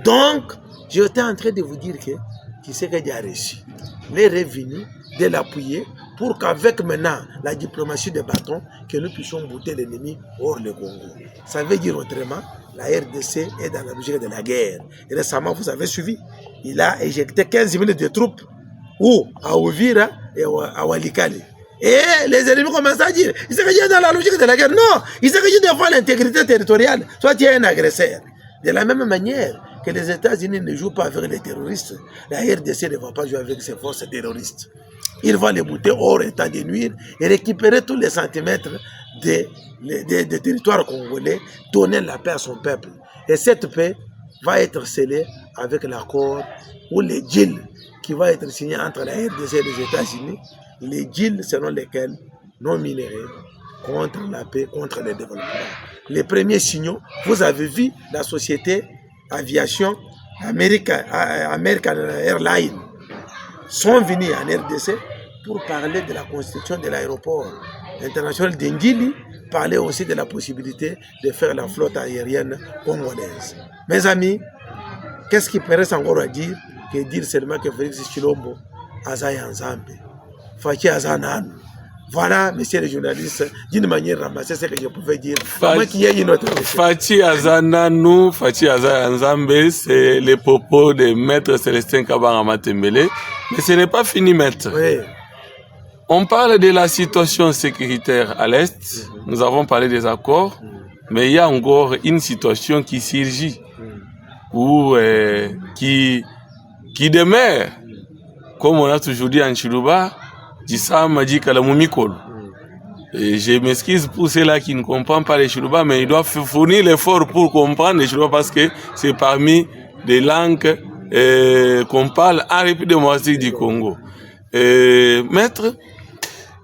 Donc, j'étais en train de vous dire que qui c'est qui a reçu les revenus de l'appuyer pour qu'avec maintenant la diplomatie de bâton, que nous puissions bouter l'ennemi hors le Congo. Ça veut dire autrement, la RDC est dans la logique de la guerre. Et récemment, vous avez suivi, il a éjecté 15 000 de troupes à Ouvira et à Walikale. Et les ennemis commencent à dire, il s'agit dans la logique de la guerre. Non, il s'agit de voir l'intégrité territoriale. Soit tu es un agresseur. De la même manière que les États-Unis ne jouent pas avec les terroristes, la RDC ne va pas jouer avec ses forces terroristes. Il va les bouter hors état de nuire et récupérer tous les centimètres des territoires congolais, donner la paix à son peuple. Et cette paix va être scellée avec l'accord ou les deals qui va être signé entre la RDC et les États-Unis. Les deals selon lesquels nos minéraux contre la paix, contre le développement. Les premiers signaux, vous avez vu la société aviation American Airlines sont venus en RDC pour parler de la construction de l'aéroport international d'Ingili, parler aussi de la possibilité de faire la flotte aérienne congolaise. Mes amis, qu'est-ce qui reste encore à dire que dire seulement que Félix Tshilombo Azaï Nzambe, Fachi Azanan. Voilà, messieurs les journalistes, d'une manière ramassée, ce que je pouvais dire. Fachi Azananou, Fachi Azanzambe, c'est les propos de Maître Célestin Kabanga Matembele. Mais ce n'est pas fini, Maître. Oui. On parle de la situation sécuritaire à l'Est. Nous avons parlé des accords. Mais il y a encore une situation qui surgit. Ou qui demeure. Comme on a toujours dit en Chiluba, et je m'excuse pour ceux-là qui ne comprennent pas les Chiluba, mais ils doivent fournir l'effort pour comprendre les Chiluba parce que c'est parmi les langues qu'on parle en République démocratique du Congo. Maître,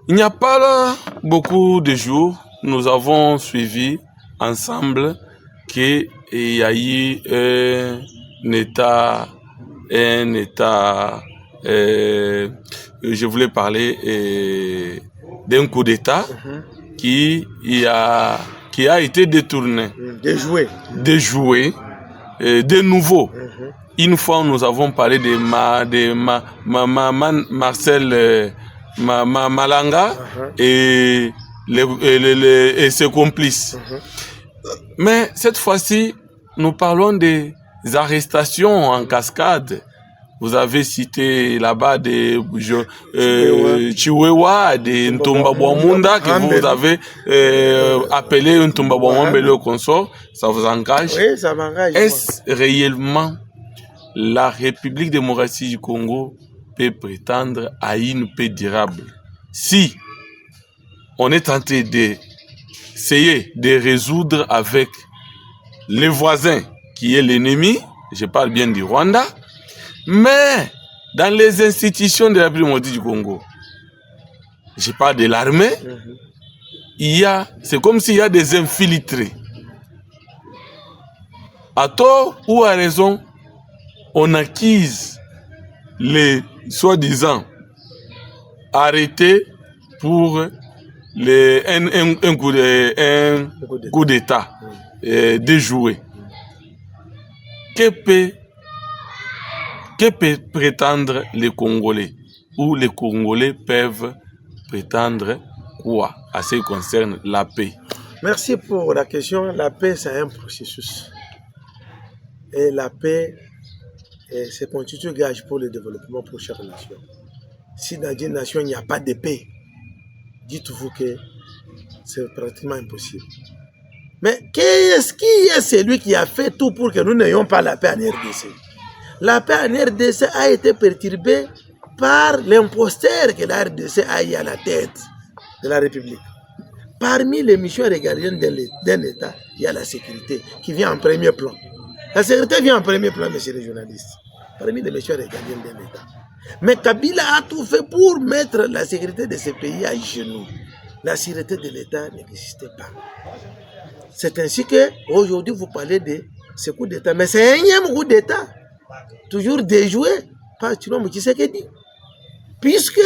il n'y a pas là beaucoup de jours, nous avons suivi ensemble qu'il y a eu un état je voulais parler d'un coup d'État qui a été détourné, déjoué, de nouveau. Une fois, nous avons parlé de Marcel Malanga et ses complices. Mais cette fois-ci, nous parlons des arrestations en cascade. Vous avez cité là-bas des Chiwewa, des Ntombabouamunda, que vous avez appelé Ntombabouamunda le consort. Ça vous engage? Oui, ça m'engage. Est-ce réellement la République démocratique du Congo peut prétendre à une paix durable si on est tenté d'essayer de résoudre avec les voisins qui est l'ennemi, je parle bien du Rwanda, mais dans les institutions de la République démocratique du Congo, je parle de l'armée, c'est comme s'il y a des infiltrés. À tort ou à raison, on acquise les soi-disant arrêtés pour un coup d'État déjoué, que peut prétendre les Congolais, ou les Congolais peuvent prétendre quoi à ce qui concerne la paix? Merci pour la question. La paix, c'est un processus. Et la paix, c'est constitue gage pour le développement pour chaque nation. Si dans une nation, il n'y a pas de paix, dites-vous que c'est pratiquement impossible. Mais qui est celui qui a fait tout pour que nous n'ayons pas la paix en RDC? La paix en RDC a été perturbée par l'imposteur que la RDC a eu à la tête de la République. Parmi les missions régaliennes d'un État, il y a la sécurité qui vient en premier plan. La sécurité vient en premier plan, messieurs les journalistes, parmi les missions régaliennes d'un État. Mais Kabila a tout fait pour mettre la sécurité de ce pays à genoux. La sécurité de l'État n'existait pas. C'est ainsi qu'aujourd'hui, vous parlez de ce coup d'État. Mais c'est un énième coup d'État, toujours déjoué par Tshilombo Tshisekedi. Puisque,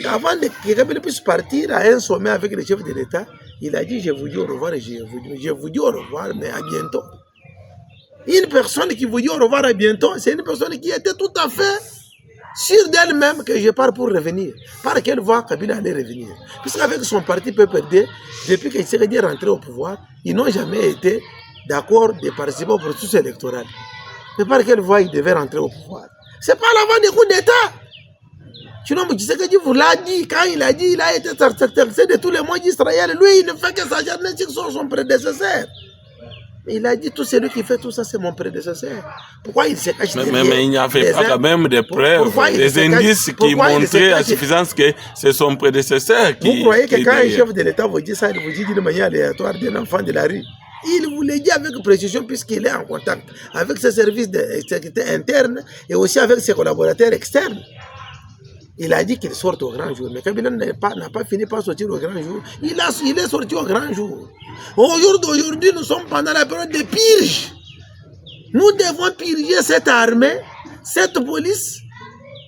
avant que Kabila puisse partir à un sommet avec le chef de l'État, il a dit: je vous dis au revoir, je vous dis au revoir, mais à bientôt. Une personne qui vous dit au revoir à bientôt, c'est une personne qui était tout à fait sûre d'elle-même que je pars pour revenir. Par quelle voie Kabila allait revenir? Puisqu'avec son parti PPRD, depuis que Tshisekedi est rentré au pouvoir, ils n'ont jamais été d'accord de participer au processus électoral. Mais par quelle voie il devait rentrer au pouvoir? C'est pas l'avant des coups d'État. Tshilombo Tshisekedi vous l'a dit, quand il a dit, il a été taxé de tous les mois d'Israël. Lui, il ne fait que s'acharner sur son prédécesseur. Il a dit: tout celui qui fait tout ça, c'est mon prédécesseur. Pourquoi il se cache derrière? Mais il n'y avait pas quand même des preuves, des indices qui montraient à suffisance que c'est son prédécesseur qui... Vous croyez que quand un chef de l'État vous dit ça, il vous dit d'une manière aléatoire d'un enfant de la rue? Il vous le dit avec précision puisqu'il est en contact avec ses services de sécurité interne et aussi avec ses collaborateurs externes. Il a dit qu'il sorte au grand jour, mais Kabila n'a pas fini par sortir au grand jour. Il est sorti au grand jour. Aujourd'hui, nous sommes pendant la période de purge. Nous devons purger cette armée, cette police,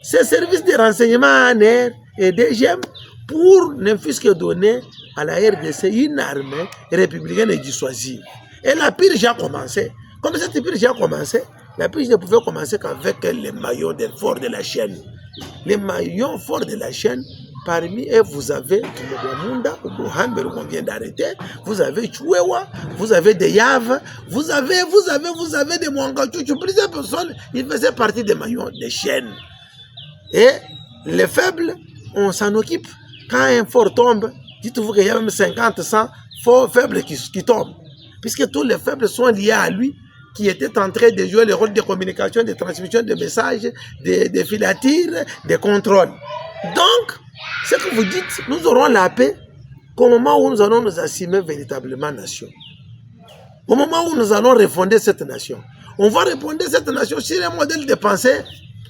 ces services de renseignement ANR et DGM pour ne fût-ce que donner à la RDC une armée républicaine et dissuasive. Et la purge a commencé. Comme cette purge a commencé, la purge ne pouvait commencer qu'avec les maillons forts de la chaîne. Les maillons forts de la chaîne, parmi eux, vous avez Munda, qu'on vient d'arrêter, vous avez Chouewa, vous avez des Yav, vous avez des Mwangachouchou, plusieurs personnes, ils faisaient partie des maillons de chaîne. Et les faibles, on s'en occupe. Quand un fort tombe, dites-vous qu'il y a même 50, 100 faibles qui tombent. Puisque tous les faibles sont liés à lui, qui était en train de jouer le rôle de communication, de transmission de messages, de filatures, de contrôle. Donc, ce que vous dites, nous aurons la paix au moment où nous allons nous assumer véritablement nation. Au moment où nous allons refonder cette nation. On va refonder cette nation sur un modèle de pensée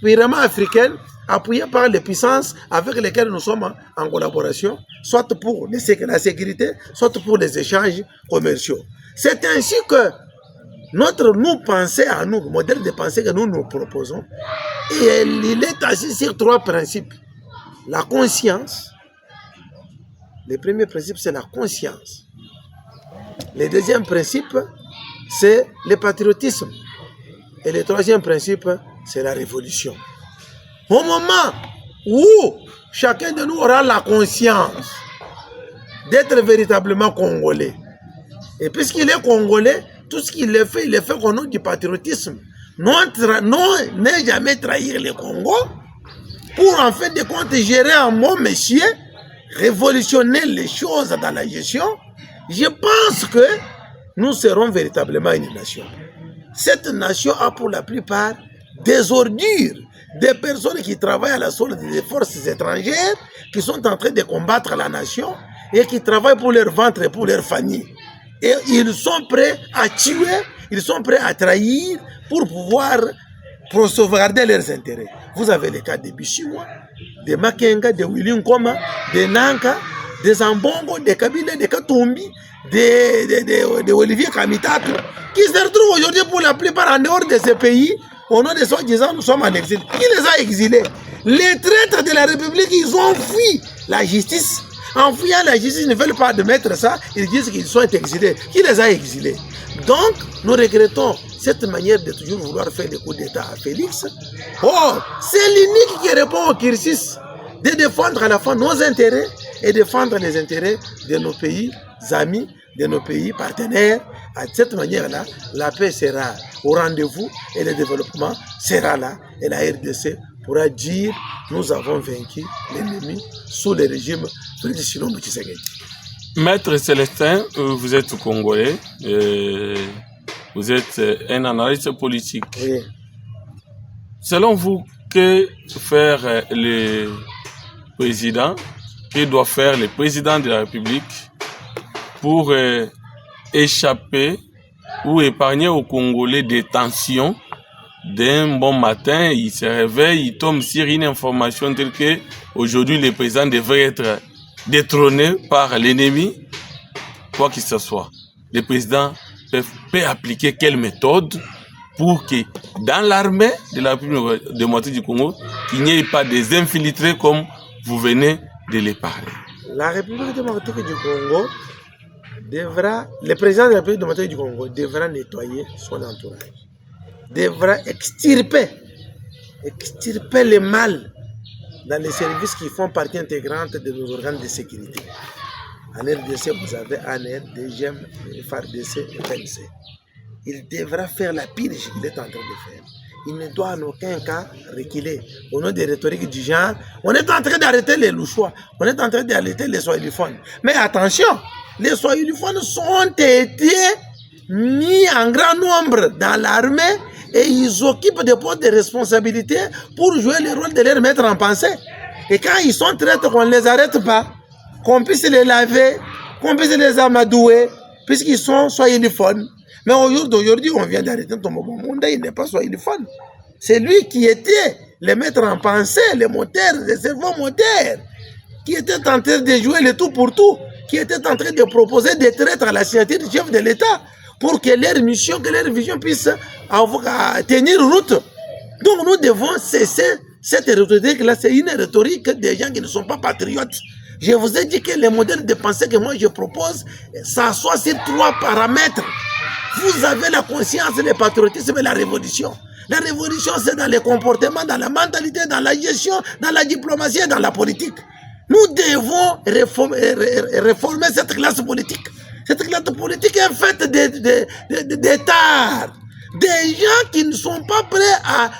purement africaine, appuyé par les puissances avec lesquelles nous sommes en collaboration, soit pour la sécurité, soit pour les échanges commerciaux. C'est ainsi que notre pensée à nous, le modèle de pensée que nous nous proposons, et il est assis sur 3 principes. La conscience. Le premier principe, c'est la conscience. Le deuxième principe, c'est le patriotisme. Et le troisième principe, c'est la révolution. Au moment où chacun de nous aura la conscience d'être véritablement congolais, et puisqu'il est congolais, tout ce qu'il fait, il le fait au nom du patriotisme. Non, ne jamais trahir le Congo pour en fait de compte gérer un bon monsieur, révolutionner les choses dans la gestion. Je pense que nous serons véritablement une nation. Cette nation a pour la plupart des ordures, des personnes qui travaillent à la solde des forces étrangères, qui sont en train de combattre la nation et qui travaillent pour leur ventre et pour leur famille. Et ils sont prêts à tuer, ils sont prêts à trahir pour pouvoir sauvegarder leurs intérêts. Vous avez les cas de Bichiwa, de Makenga, de Willy Nkoma, de Nanka, de Zambongo, de Kabila, de Katumbi, de Olivier Kamitatu, qui se retrouvent aujourd'hui pour la plupart en dehors de ces pays. Au nom de soi-disant, nous sommes en exil. Qui les a exilés? Les traîtres de la République, ils ont fui la justice. En fouillant la justice, ils ne veulent pas admettre ça. Ils disent qu'ils sont exilés. Qui les a exilés? Donc, nous regrettons cette manière de toujours vouloir faire des coups d'État à Félix. Oh, c'est l'unique qui répond au cursus de défendre à la fois nos intérêts et défendre les intérêts de nos pays amis, de nos pays partenaires. À cette manière-là, la paix sera au rendez-vous et le développement sera là. Et la RDC pourra dire nous avons vaincu l'ennemi sous le régime Félix Tshilombo Tshisekedi. Maître Célestin, vous êtes congolais, vous êtes un analyste politique. Oui. Selon vous, que faire le président, que doit faire le président de la République pour échapper ou épargner aux Congolais des tensions? D'un bon matin, il se réveille, il tombe sur une information telle que aujourd'hui le président devrait être détrôné par l'ennemi, quoi qu'il ce soit. Le président peut appliquer quelle méthode pour que dans l'armée de la République démocratique du Congo, il n'y ait pas des infiltrés comme vous venez de les parler. La République démocratique du Congo devra, le président de la République démocratique du Congo devra nettoyer son entourage, devra extirper le mal dans les services qui font partie intégrante de nos organes de sécurité. En RDC, vous avez ANR, DGM, FARDC et PNC. Il devra faire la pire qu'il est en train de faire. Il ne doit en aucun cas reculer. Au nom des rhétoriques du genre, on est en train d'arrêter les louchois, on est en train d'arrêter les swahiliphones. Mais attention, les swahiliphones ont été mis en grand nombre dans l'armée et ils occupent des postes de responsabilité pour jouer le rôle de leur maître en pensée. Et quand ils sont traités, qu'on ne les arrête pas, qu'on puisse les laver, qu'on puisse les amadouer, puisqu'ils sont swahiliphones. Mais aujourd'hui, on vient d'arrêter Tomobo Munda, il n'est pas swahiliphone. C'est lui qui était le maître en pensée, le moteur, le cerveau moteur, qui était en train de jouer le tout pour tout, qui était en train de proposer des traites à la signature du chef de l'État pour que leur mission, que leur vision puisse tenir route. Donc nous devons cesser cette rhétorique-là. C'est une rhétorique des gens qui ne sont pas patriotes. Je vous ai dit que le modèle de pensée que moi je propose s'assoit sur 3 paramètres. Vous avez la conscience, le patriotisme et la révolution. La révolution, c'est dans les comportements, dans la mentalité, dans la gestion, dans la diplomatie et dans la politique. Nous devons réformer cette classe politique. Cette classe politique est faite d'états, des gens qui ne sont pas prêts à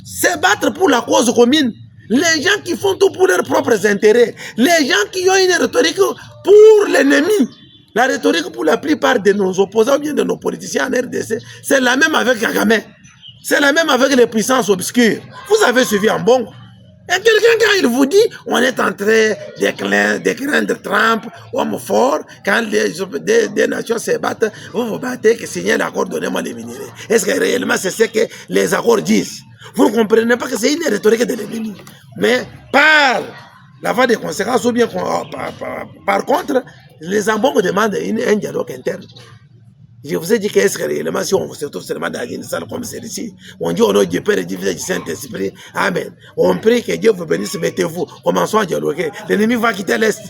se battre pour la cause commune. Les gens qui font tout pour leurs propres intérêts. Les gens qui ont une rhétorique pour l'ennemi. La rhétorique pour la plupart de nos opposants, ou bien de nos politiciens en RDC, c'est la même avec Kagame. C'est la même avec les puissances obscures. Vous avez suivi en bon. Et quelqu'un, quand il vous dit, on est en train d'écraindre Trump, homme fort, quand des nations se battent, vous vous battez, que signer l'accord, donnez-moi les minéraux. Est-ce que réellement c'est ce que les accords disent? Vous ne comprenez pas que c'est une rhétorique de l'ennemi. Mais par la voie des conséquences, ou bien par contre, les Ambongo demandent un dialogue interne. Je vous ai dit qu'est-ce que réellement, si on se trouve seulement dans une salle comme celle-ci, on dit au nom du Père et du Fils et du Saint-Esprit, Amen. On prie que Dieu vous bénisse, mettez-vous, commençons à dialoguer. L'ennemi va quitter l'Est.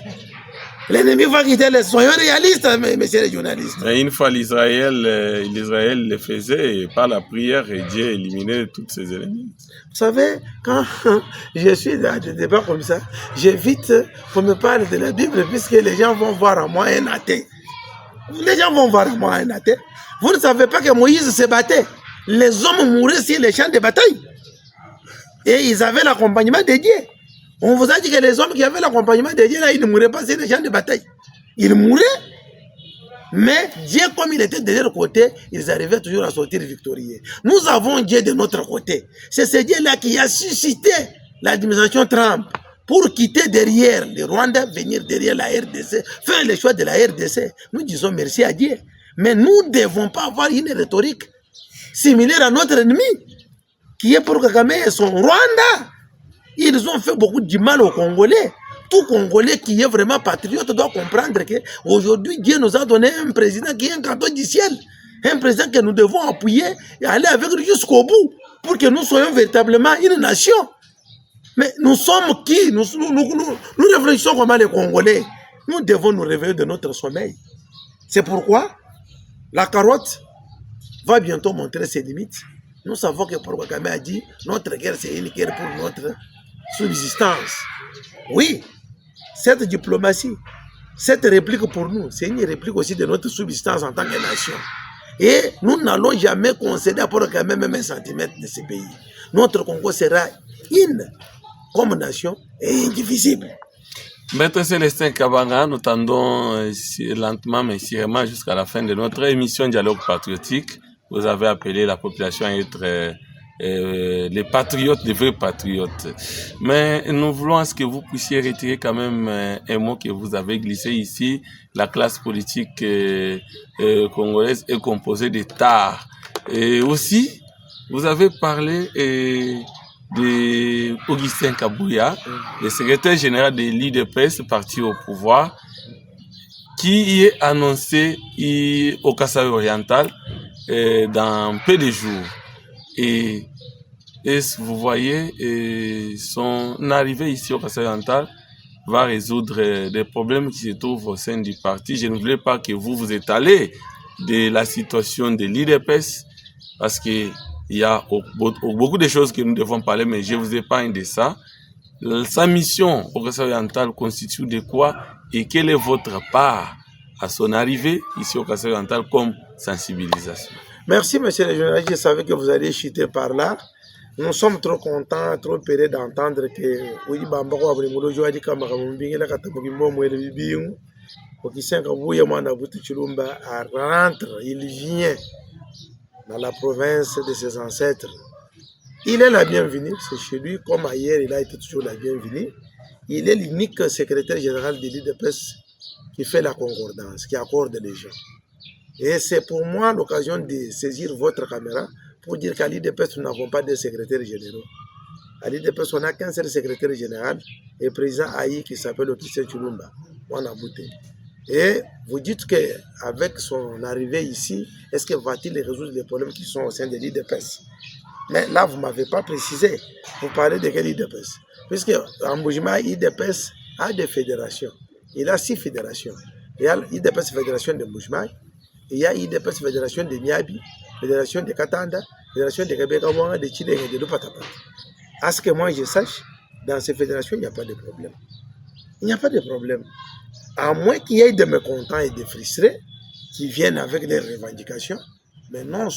L'ennemi va quitter l'Est. Soyons réalistes, messieurs les journalistes. Et une fois l'Israël le faisait, et par la prière, et Dieu éliminait tous ses ennemis. Vous savez, quand je suis dans des débats comme ça, j'évite qu'on me parle de la Bible, puisque les gens vont voir en moi un athée. Les gens vont voir en moi un athée. Vous ne savez pas que Moïse se battait. Les hommes mouraient sur les champs de bataille. Et ils avaient l'accompagnement de Dieu. On vous a dit que les hommes qui avaient l'accompagnement de Dieu, là, ils ne mouraient pas sur les champs de bataille. Ils mouraient. Mais Dieu, comme il était de leur côté, ils arrivaient toujours à sortir victorieux. Nous avons Dieu de notre côté. C'est ce Dieu-là qui a suscité l'administration Trump pour quitter derrière le Rwanda, venir derrière la RDC, faire le choix de la RDC. Nous disons merci à Dieu. Mais nous ne devons pas avoir une rhétorique similaire à notre ennemi, qui est pour Kagame et son Rwanda. Ils ont fait beaucoup de mal aux Congolais. Tout Congolais qui est vraiment patriote doit comprendre qu'aujourd'hui, Dieu nous a donné un président qui est un cadeau du ciel. Un président que nous devons appuyer et aller avec lui jusqu'au bout pour que nous soyons véritablement une nation. Mais nous sommes qui? Nous réfléchissons comment les Congolais. Nous devons nous réveiller de notre sommeil. C'est pourquoi la carotte va bientôt montrer ses limites. Nous savons que Paul Kagame a dit notre guerre, c'est une guerre pour notre subsistance. Oui, cette diplomatie, cette réplique pour nous, c'est une réplique aussi de notre subsistance en tant que nation. Et nous n'allons jamais concéder à Paul Kagame même un centimètre de ce pays. Notre Congo sera une comme nation et indivisible. Maître Célestin Kabanga, nous tendons lentement mais sûrement jusqu'à la fin de notre émission Dialogue Patriotique. Vous avez appelé la population à être les patriotes, les vrais patriotes. Mais nous voulons à ce que vous puissiez retirer quand même un mot que vous avez glissé ici. La classe politique congolaise est composée d'États. Et aussi, vous avez parlé de Augustin Kabouya, le secrétaire général de l'IDPS, parti au pouvoir, qui est annoncé au Kasaï oriental dans peu de jours. Et vous voyez, son arrivée ici au Kasaï oriental va résoudre des problèmes qui se trouvent au sein du parti. Je ne voulais pas que vous étalez de la situation de l'IDPS, parce que il y a beaucoup de choses que nous devons parler, mais je vous épargne de ça. Sa mission au Kasaï oriental constitue de quoi et quelle est votre part à son arrivée ici au Kasaï oriental comme sensibilisation? Merci, monsieur le journaliste. Je savais que vous alliez chuter par là. Nous sommes trop contents, trop heureux d'entendre que rentre, il vient dans la province de ses ancêtres. Il est la bienvenue, c'est chez lui, comme ailleurs, il a été toujours la bienvenue. Il est l'unique secrétaire général de l'IDPS qui fait la concordance, qui accorde les gens. Et c'est pour moi l'occasion de saisir votre caméra pour dire qu'à l'IDPS, nous n'avons pas de secrétaire général. À l'IDPS, on n'a qu'un seul secrétaire général et président Aïe qui s'appelle Okise Chulumba. Et vous dites qu'avec son arrivée ici, est-ce que va-t-il résoudre les problèmes qui sont au sein de l'IDPS? Mais là, vous ne m'avez pas précisé. Vous parlez de quel IDPS? Puisque en Mbujima, l'IDPS a des fédérations. Il a 6 fédérations. Il y a l'IDPS Fédération de Mbujima, il y a l'IDPS Fédération de Niabi, Fédération de Katanda, Fédération de Kebekawanga, de Chile et de Lupatapa. À ce que moi je sache, dans ces fédérations, il n'y a pas de problème. Il n'y a pas de problème. À moins qu'il y ait des mécontents et des frustrés qui viennent avec des revendications, mais non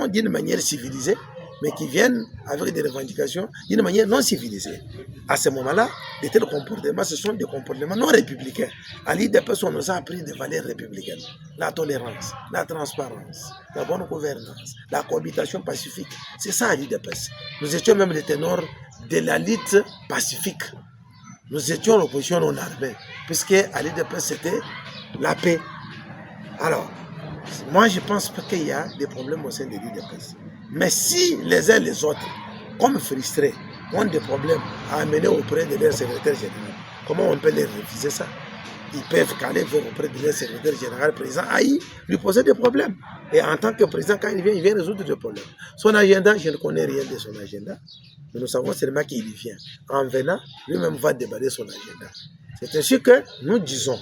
d'une manière civilisée, mais qui viennent avec des revendications d'une manière non civilisée. À ce moment-là, de tels comportements, ce sont des comportements non républicains. À l'IDPS, on nous a appris des valeurs républicaines. La tolérance, la transparence, la bonne gouvernance, la cohabitation pacifique. C'est ça à l'IDPS. Nous étions même les ténors de la lutte pacifique. Nous étions l'opposition non armée, puisque à l'IDPS, c'était la paix. Alors, moi, je pense qu'il y a des problèmes au sein de l'IDPS. Mais si les uns les autres, comme frustrés, ont des problèmes à amener auprès de leur secrétaire général, comment on peut les refuser ça? Ils peuvent aller auprès de leur secrétaire général, président Aïe, lui poser des problèmes. Et en tant que président, quand il vient résoudre des problèmes. Son agenda, je ne connais rien de son agenda. Mais nous savons seulement qu'il vient. En venant, lui-même va déballer son agenda. C'est ainsi que nous disons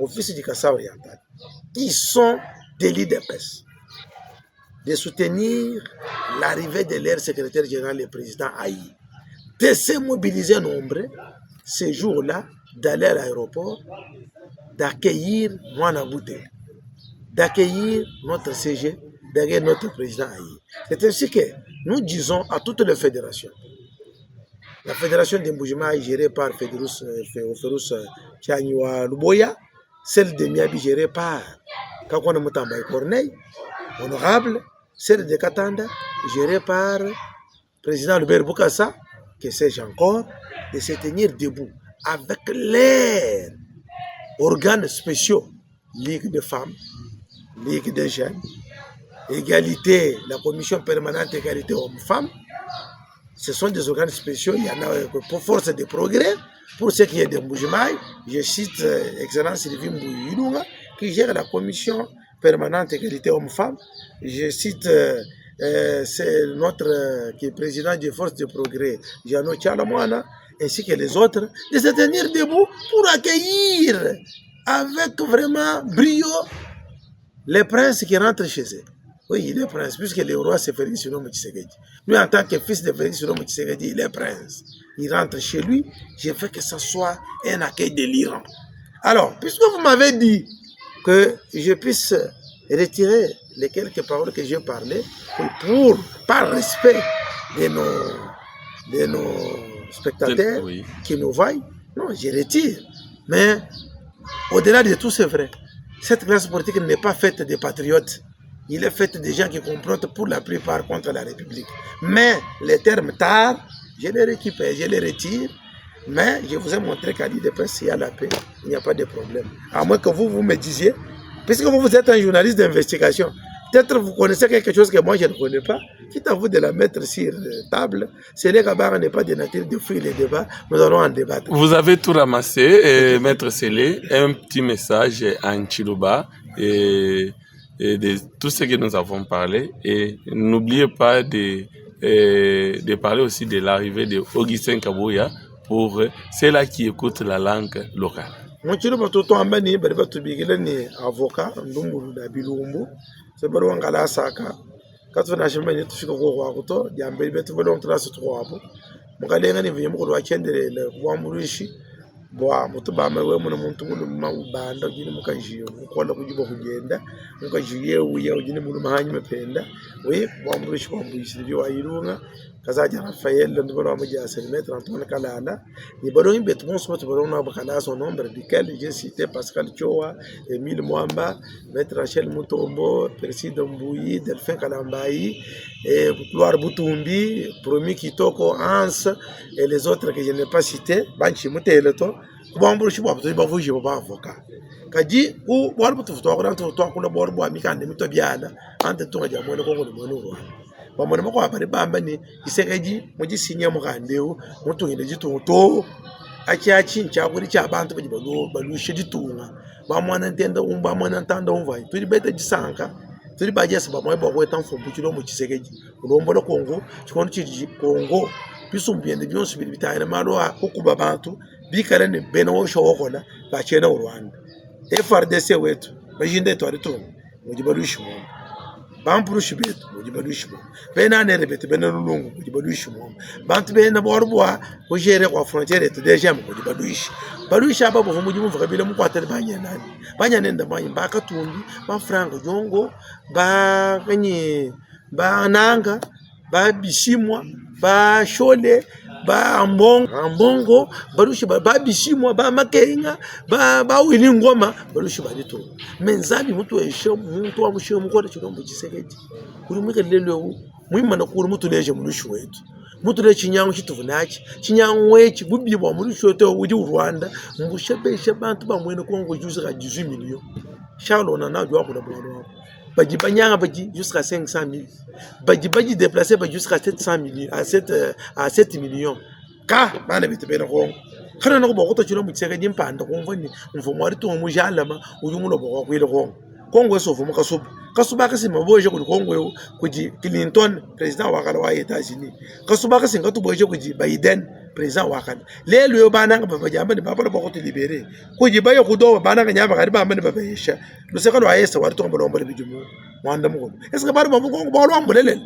au fils du Kasaï oriental, qui sont de l'IDPS, de soutenir l'arrivée de leur secrétaire général, le président Aïe, de se mobiliser nombreux ces jours-là, d'aller à l'aéroport, d'accueillir Mwana Bouté, d'accueillir notre CG, d'accueillir notre président Aïe. C'est ainsi que nous disons à toutes les fédérations. La fédération de Mbujima est gérée par Fédérus Tianyiwa Luboya, celle de Miabi gérée par Kakone Mutamba Corneille, honorable, celle de Katanda gérée par le président Albert Boukassa, que sais-je encore, de se tenir debout avec les organes spéciaux, Ligue des femmes, Ligue des jeunes, égalité, la commission permanente égalité hommes-femmes. Ce sont des organes spéciaux, il y en a pour force de progrès. Pour ce qui est de Mbujimai, je cite Excellence Sylvie Mbouyoulunga, qui gère la commission permanente égalité hommes-femmes. Je cite c'est notre qui est président des forces de progrès, Jeannot Tchalamouana, ainsi que les autres, de se tenir debout pour accueillir avec vraiment brio les princes qui rentrent chez eux. Oui, il est prince, puisque le roi c'est Félix Tshisekedi Tshisekedi. Lui, en tant que fils de Félix Tshisekedi, il est prince. Il rentre chez lui, je veux que ce soit un accueil délirant. Alors, puisque vous m'avez dit que je puisse retirer les quelques paroles que j'ai parlé, par respect de nos spectateurs qui nous voient, non, je retire. Mais au-delà de tout, c'est vrai. Cette classe politique n'est pas faite de patriotes. Il est fait de gens qui complotent pour la plupart contre la République. Mais les termes tard, je les récupère, je les retire. Mais je vous ai montré qu'à l'IDPS, il y a la paix, il n'y a pas de problème. À moins que vous me disiez, puisque vous êtes un journaliste d'investigation, peut-être vous connaissez quelque chose que moi je ne connais pas, quitte à vous de la mettre sur la table. C'est les Gabara n'est pas de nature de fuir les débats, nous allons en débattre. Vous avez tout ramassé, et Maître Sélé, un petit message en Chiluba et de tout ce que nous avons parlé. Et n'oubliez pas de parler aussi de l'arrivée de Augustin Kabuya pour ceux-là qui écoutent la langue locale. Mon Chiluba, tout le monde est avocat, c'est bon, on a saka. Quand on a jamais tout ce qu'on voit, il y a un peu de long trace de trois. Mon gars, les gens qui viennent me rejoindre le roi Mourichi. Boa, mutu ba me we mun muntu mun ma ba ndo jini muka jiyo ko la ku jibo ku genda muka jiyo uya jini mun ma hanyi me penda we bo amru shi ko mbu shi biwa yirunga kaza jara fayel ndo bolo ma ja sen mettre Antoine Kalala ni bolo imbe tout bon spot bolo na ba kala son nombre duquel j'ai cité Pascal Choa, Emile Mwamba, Maître Rachel Mutombo, Président Mbouyi, Delphin Kalambayi et Gloire Boutumbi, Promis Kitoko, Hans et les autres que je n'ai pas cités, Banchi Muteleto. Kubamburu shi babu ba vuji ba avoka kaji u warbu tu to ko to ko le bor bo mi kan mi to biala ante to ja mo ko ko mo no ba mo ko ba ba ni isekeji mo ji sinya mo kan dewo mo to ile ji to achi ncha ko ri cha bantu ba lu shi di tunga ba mo nan tenda ba mo nan tanda vai tu beta ji sanka tu ba jesa ba mo ba ko tan fo bu chi lo mo isekeji lo mbo lo Congo chi ko chi Congo pisum bien de bien subir bitana malo ko kuba bantu bikala ne beno showo kola ba chena Rwanda FRDC wetu bajinde to arito mujibalushi mo bampuru shibetu mujibalushi mo bena ne rebete bena lulungu mujibalushi mo bantu bena borboa ko gere kwa frontière to déjà mujibalushi balushi aba bo mujimu vakabile mu kwatele banya nenda banya bakatumbi ba franga jongo ba kanye ba nanga ba bisimwa ba shole ba ambongo balushi ba bishimwa ba makenga ba wili ngoma balushi ba dito menzabi mutu esho muntu wa mushiyo mukora chirombo Tshisekedi kuri mwike lelo mwima na kuri mutu leje mulushi wetu mutu le chinyango chituvunachi chinyango wechi bubibwa mulushi wetu udi Rwanda mbushebeshe bantu bamwene Kongo juzi ka 18 millions Charles on en a dû akula bwana baji banyanga baji jusqu'à 500 000 baji déplacé baji jusqu'à 700 millions à 7 millions ka bana bitebena ko kana no boko to chilo mutsheke dimpanda ko mvoni mvumo ari to mujalama uyumulo boko kwile ko Kongo so vumo kasuba ka sima boje ku Kongo kuji Clinton president wa kala wa États-Unis kasuba ka singa to boje kuji Biden president wa kala lelo yo bana nga baba jamba ni baba boko to libere kuji bayo kudo bana nga nyaba kali bamba ni baba yesha luseka lo ayesa wari to ngombo le bijumu mwanda muko eske bari babu Kongo ba lo ambulele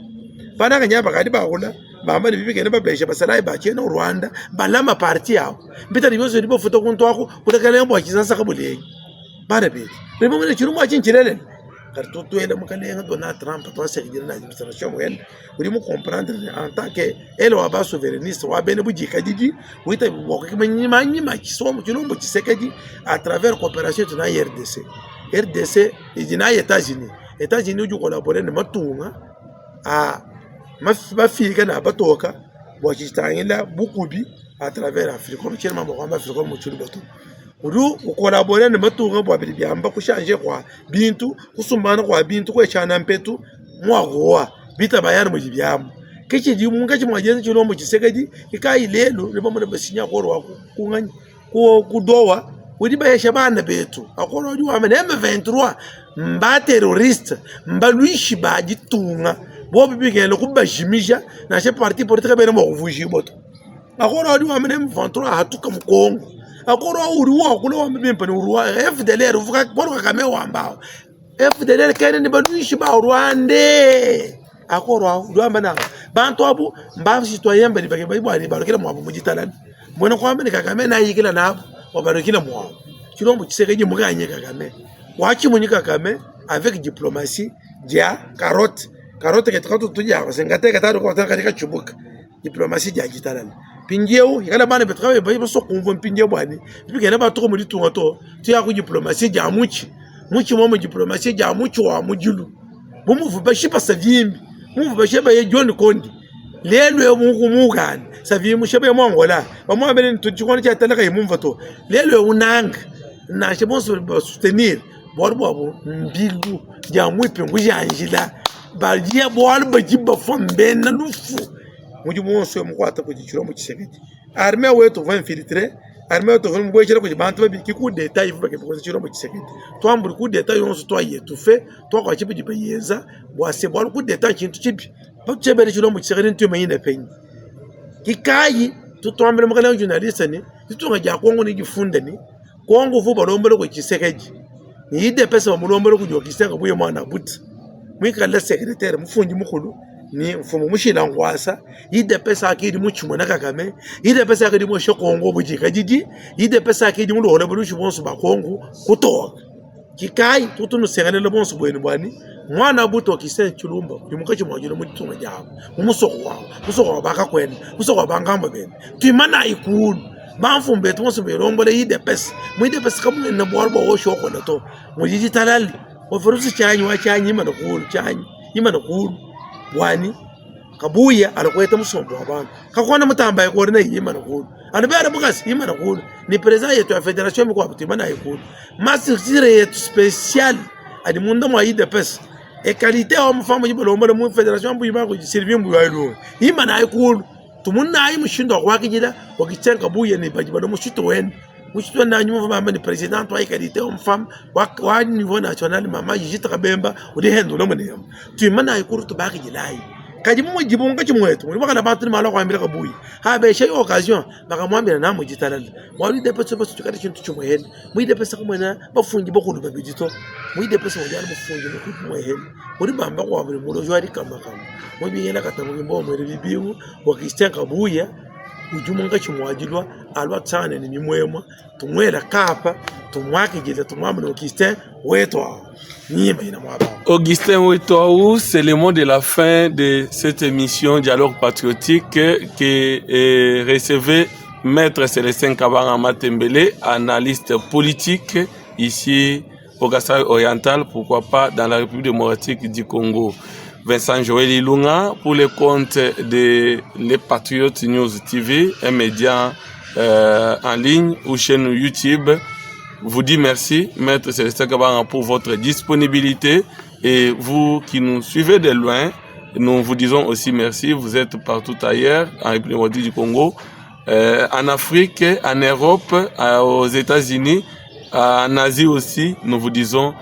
bana nga nyaba kali ba kula bamba ni bibike ne babesha basala ba chena Rwanda balama parti yao mbita ni byozo libo foto kunto ako kutakale mbo akizansa kabule bana be rebo mene chirumo achinchilele karto to ele mukale Donald Trump to seguir na administration wel uri mu comprendre en tant que ele wa ba souverainiste wa bene buji kadiji wita boko kimanyima kisomo chilombo Tshisekedi à travers coopération na RDC et na États-Unis uju collaborer ne matunga a mafika na batoka bo chitangila bukubi à travers Afrique comme chema mo kwa Afrique mo chulu bato udu collaborer ne matunga bo biamba ku changer kwa bintu kusumbana kwa bintu ko chana mpetu mwagoa bita bayana mu jibyamo kechi di munga chi mwajenze chilombo Tshisekedi ikai lelo libo mo basinya ko ro kunganya ku dowa udi ba yesha bana betu akoro di wa M23 mba terroriste mba luishi ba ditunga bo bibigelo ku bashimisha na che parti politique bene mo kuvuji boto akora odi wa mene mfantura hatuka mkongo akora uruwa kule wa mimpa ni uruwa FDLR uvuka kwa kame wa mbao FDLR kene ni banuishi ba Rwande akora uruwa mbana bantu abu mbavu citoyen mbani bake bayi barokela mwabu mujitalani mbona kwa mbene Kagame na yikila nabo wabarokela mwabu chilombo chisekeje muganye Kagame wachi munyi Kagame avec diplomatie dia carotte que tu tuja sengate kataro kwa katika chubuka diplomatie dia jitalani pinjeu yala bana betrawe bayi so kumvo pinjeu bwani bikena ba to muri tunga to tiya ku diplomatie dia muchi mo diplomatie dia muchi wa mujulu bumu vuba shipa savimbi mu vuba sheba ye John Kondi lelo mu mugani savimu sheba ye mongola bamwa bene tujikona cha talaka yimumva to lelo unanga na shebo soutenir borbo mbilu dia mwipe ngujanjila balia bwal bajiba fombe na lufu mujumo so mukwata ku giciro mu kisegeti arme wetu va infiltrer arme wetu va mbwechera ku bantu babiki ku detail ivuga ke ku giciro mu kisegeti twamburi ku detail yonso twaye tufe twakwa chibi gipeyeza bwase bwal ku detail kintu chibi batchebere giciro mu kisegeti ntume yine penyi kikayi tutwambere mukala journalist ni tutunga ja Kongo ni gifunda ni Kongo vuba lombele ku kisegeti ni ide pesa wa mulombele ku jokisanga buye mwana buti mwikala secrétaire mufungi mukulu ni mfumo mushila ngwasa ide pesa akidi muchimo na Kagame ide pesa akidi mo shokongo bujika jiji ide pesa akidi mulo hola bulushi bonso ba Kongo kutoka kikai tutunu senganele bonso bweni bwani mwana buto kisen chulumba limukachi mwajilo mutunga jabo musoko baka kwene musoko bangamba bene tuimana ikulu bamfumbe tumonso berombole ide pesa mwide pesa kamu na bwarbo wo shoko na to mujiji talali oferusi chanyi wa chanyi imana kulu wani kabuya alakweta musombo abantu kakona mutamba yakore na imana kulu anabera bugasi imana kulu ni president yetu ya federation mko abutimana yakulu masire yetu special adi munda mwa ide pesa e qualité o mfamo jibolomba mu federation mbu yima ko servir mbu yalo imana yakulu tumunna ayi mushindo kwakijida wakichenga buya ni bajibalo mushito wen mushito na nyuma mama ni president wa qualité o mfam wa niveau national mama yijita kabemba udi hendo lo mune tuimana yakulu tubaki jilai kaji mu jibonga chimwetu muri bakana batri mala kwa mbira kabuyi ha be shay occasion bakamwambira na mu jitalal wali de pesa pesa tukati chintu chimweheni mu de pesa kumwena bafungi bakulu babijito mu de pesa wajana bafungi bakulu mweheni muri bamba kwa buri mulo jwari kama mu biyela katamu mbo mwere bibiwu wakistia kabuya ujumunga chimwajilwa alwa tsane ni mimwema tumwela kapa tumwakijile tumwamno wakistia wetu Augustin Ouettouaou, c'est le mot de la fin de cette émission Dialogue Patriotique que recevait Maître Célestin Kabanga Matembele, analyste politique ici au Kasaï oriental, pourquoi pas dans la République démocratique du Congo. Vincent Joël Ilunga pour le compte de Les Patriotes News TV, un média en ligne ou chaîne YouTube. Vous dit merci, Maître Célestin Kabanga, pour votre disponibilité. Et vous qui nous suivez de loin, nous vous disons aussi merci. Vous êtes partout ailleurs, en République démocratique du Congo, en Afrique, en Europe, aux États-Unis, en Asie aussi. Nous vous disons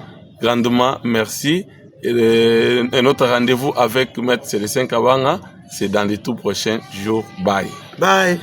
grandement merci. Et notre rendez-vous avec Maître Célestin Kabanga, c'est dans les tout prochains jours. Bye. Bye.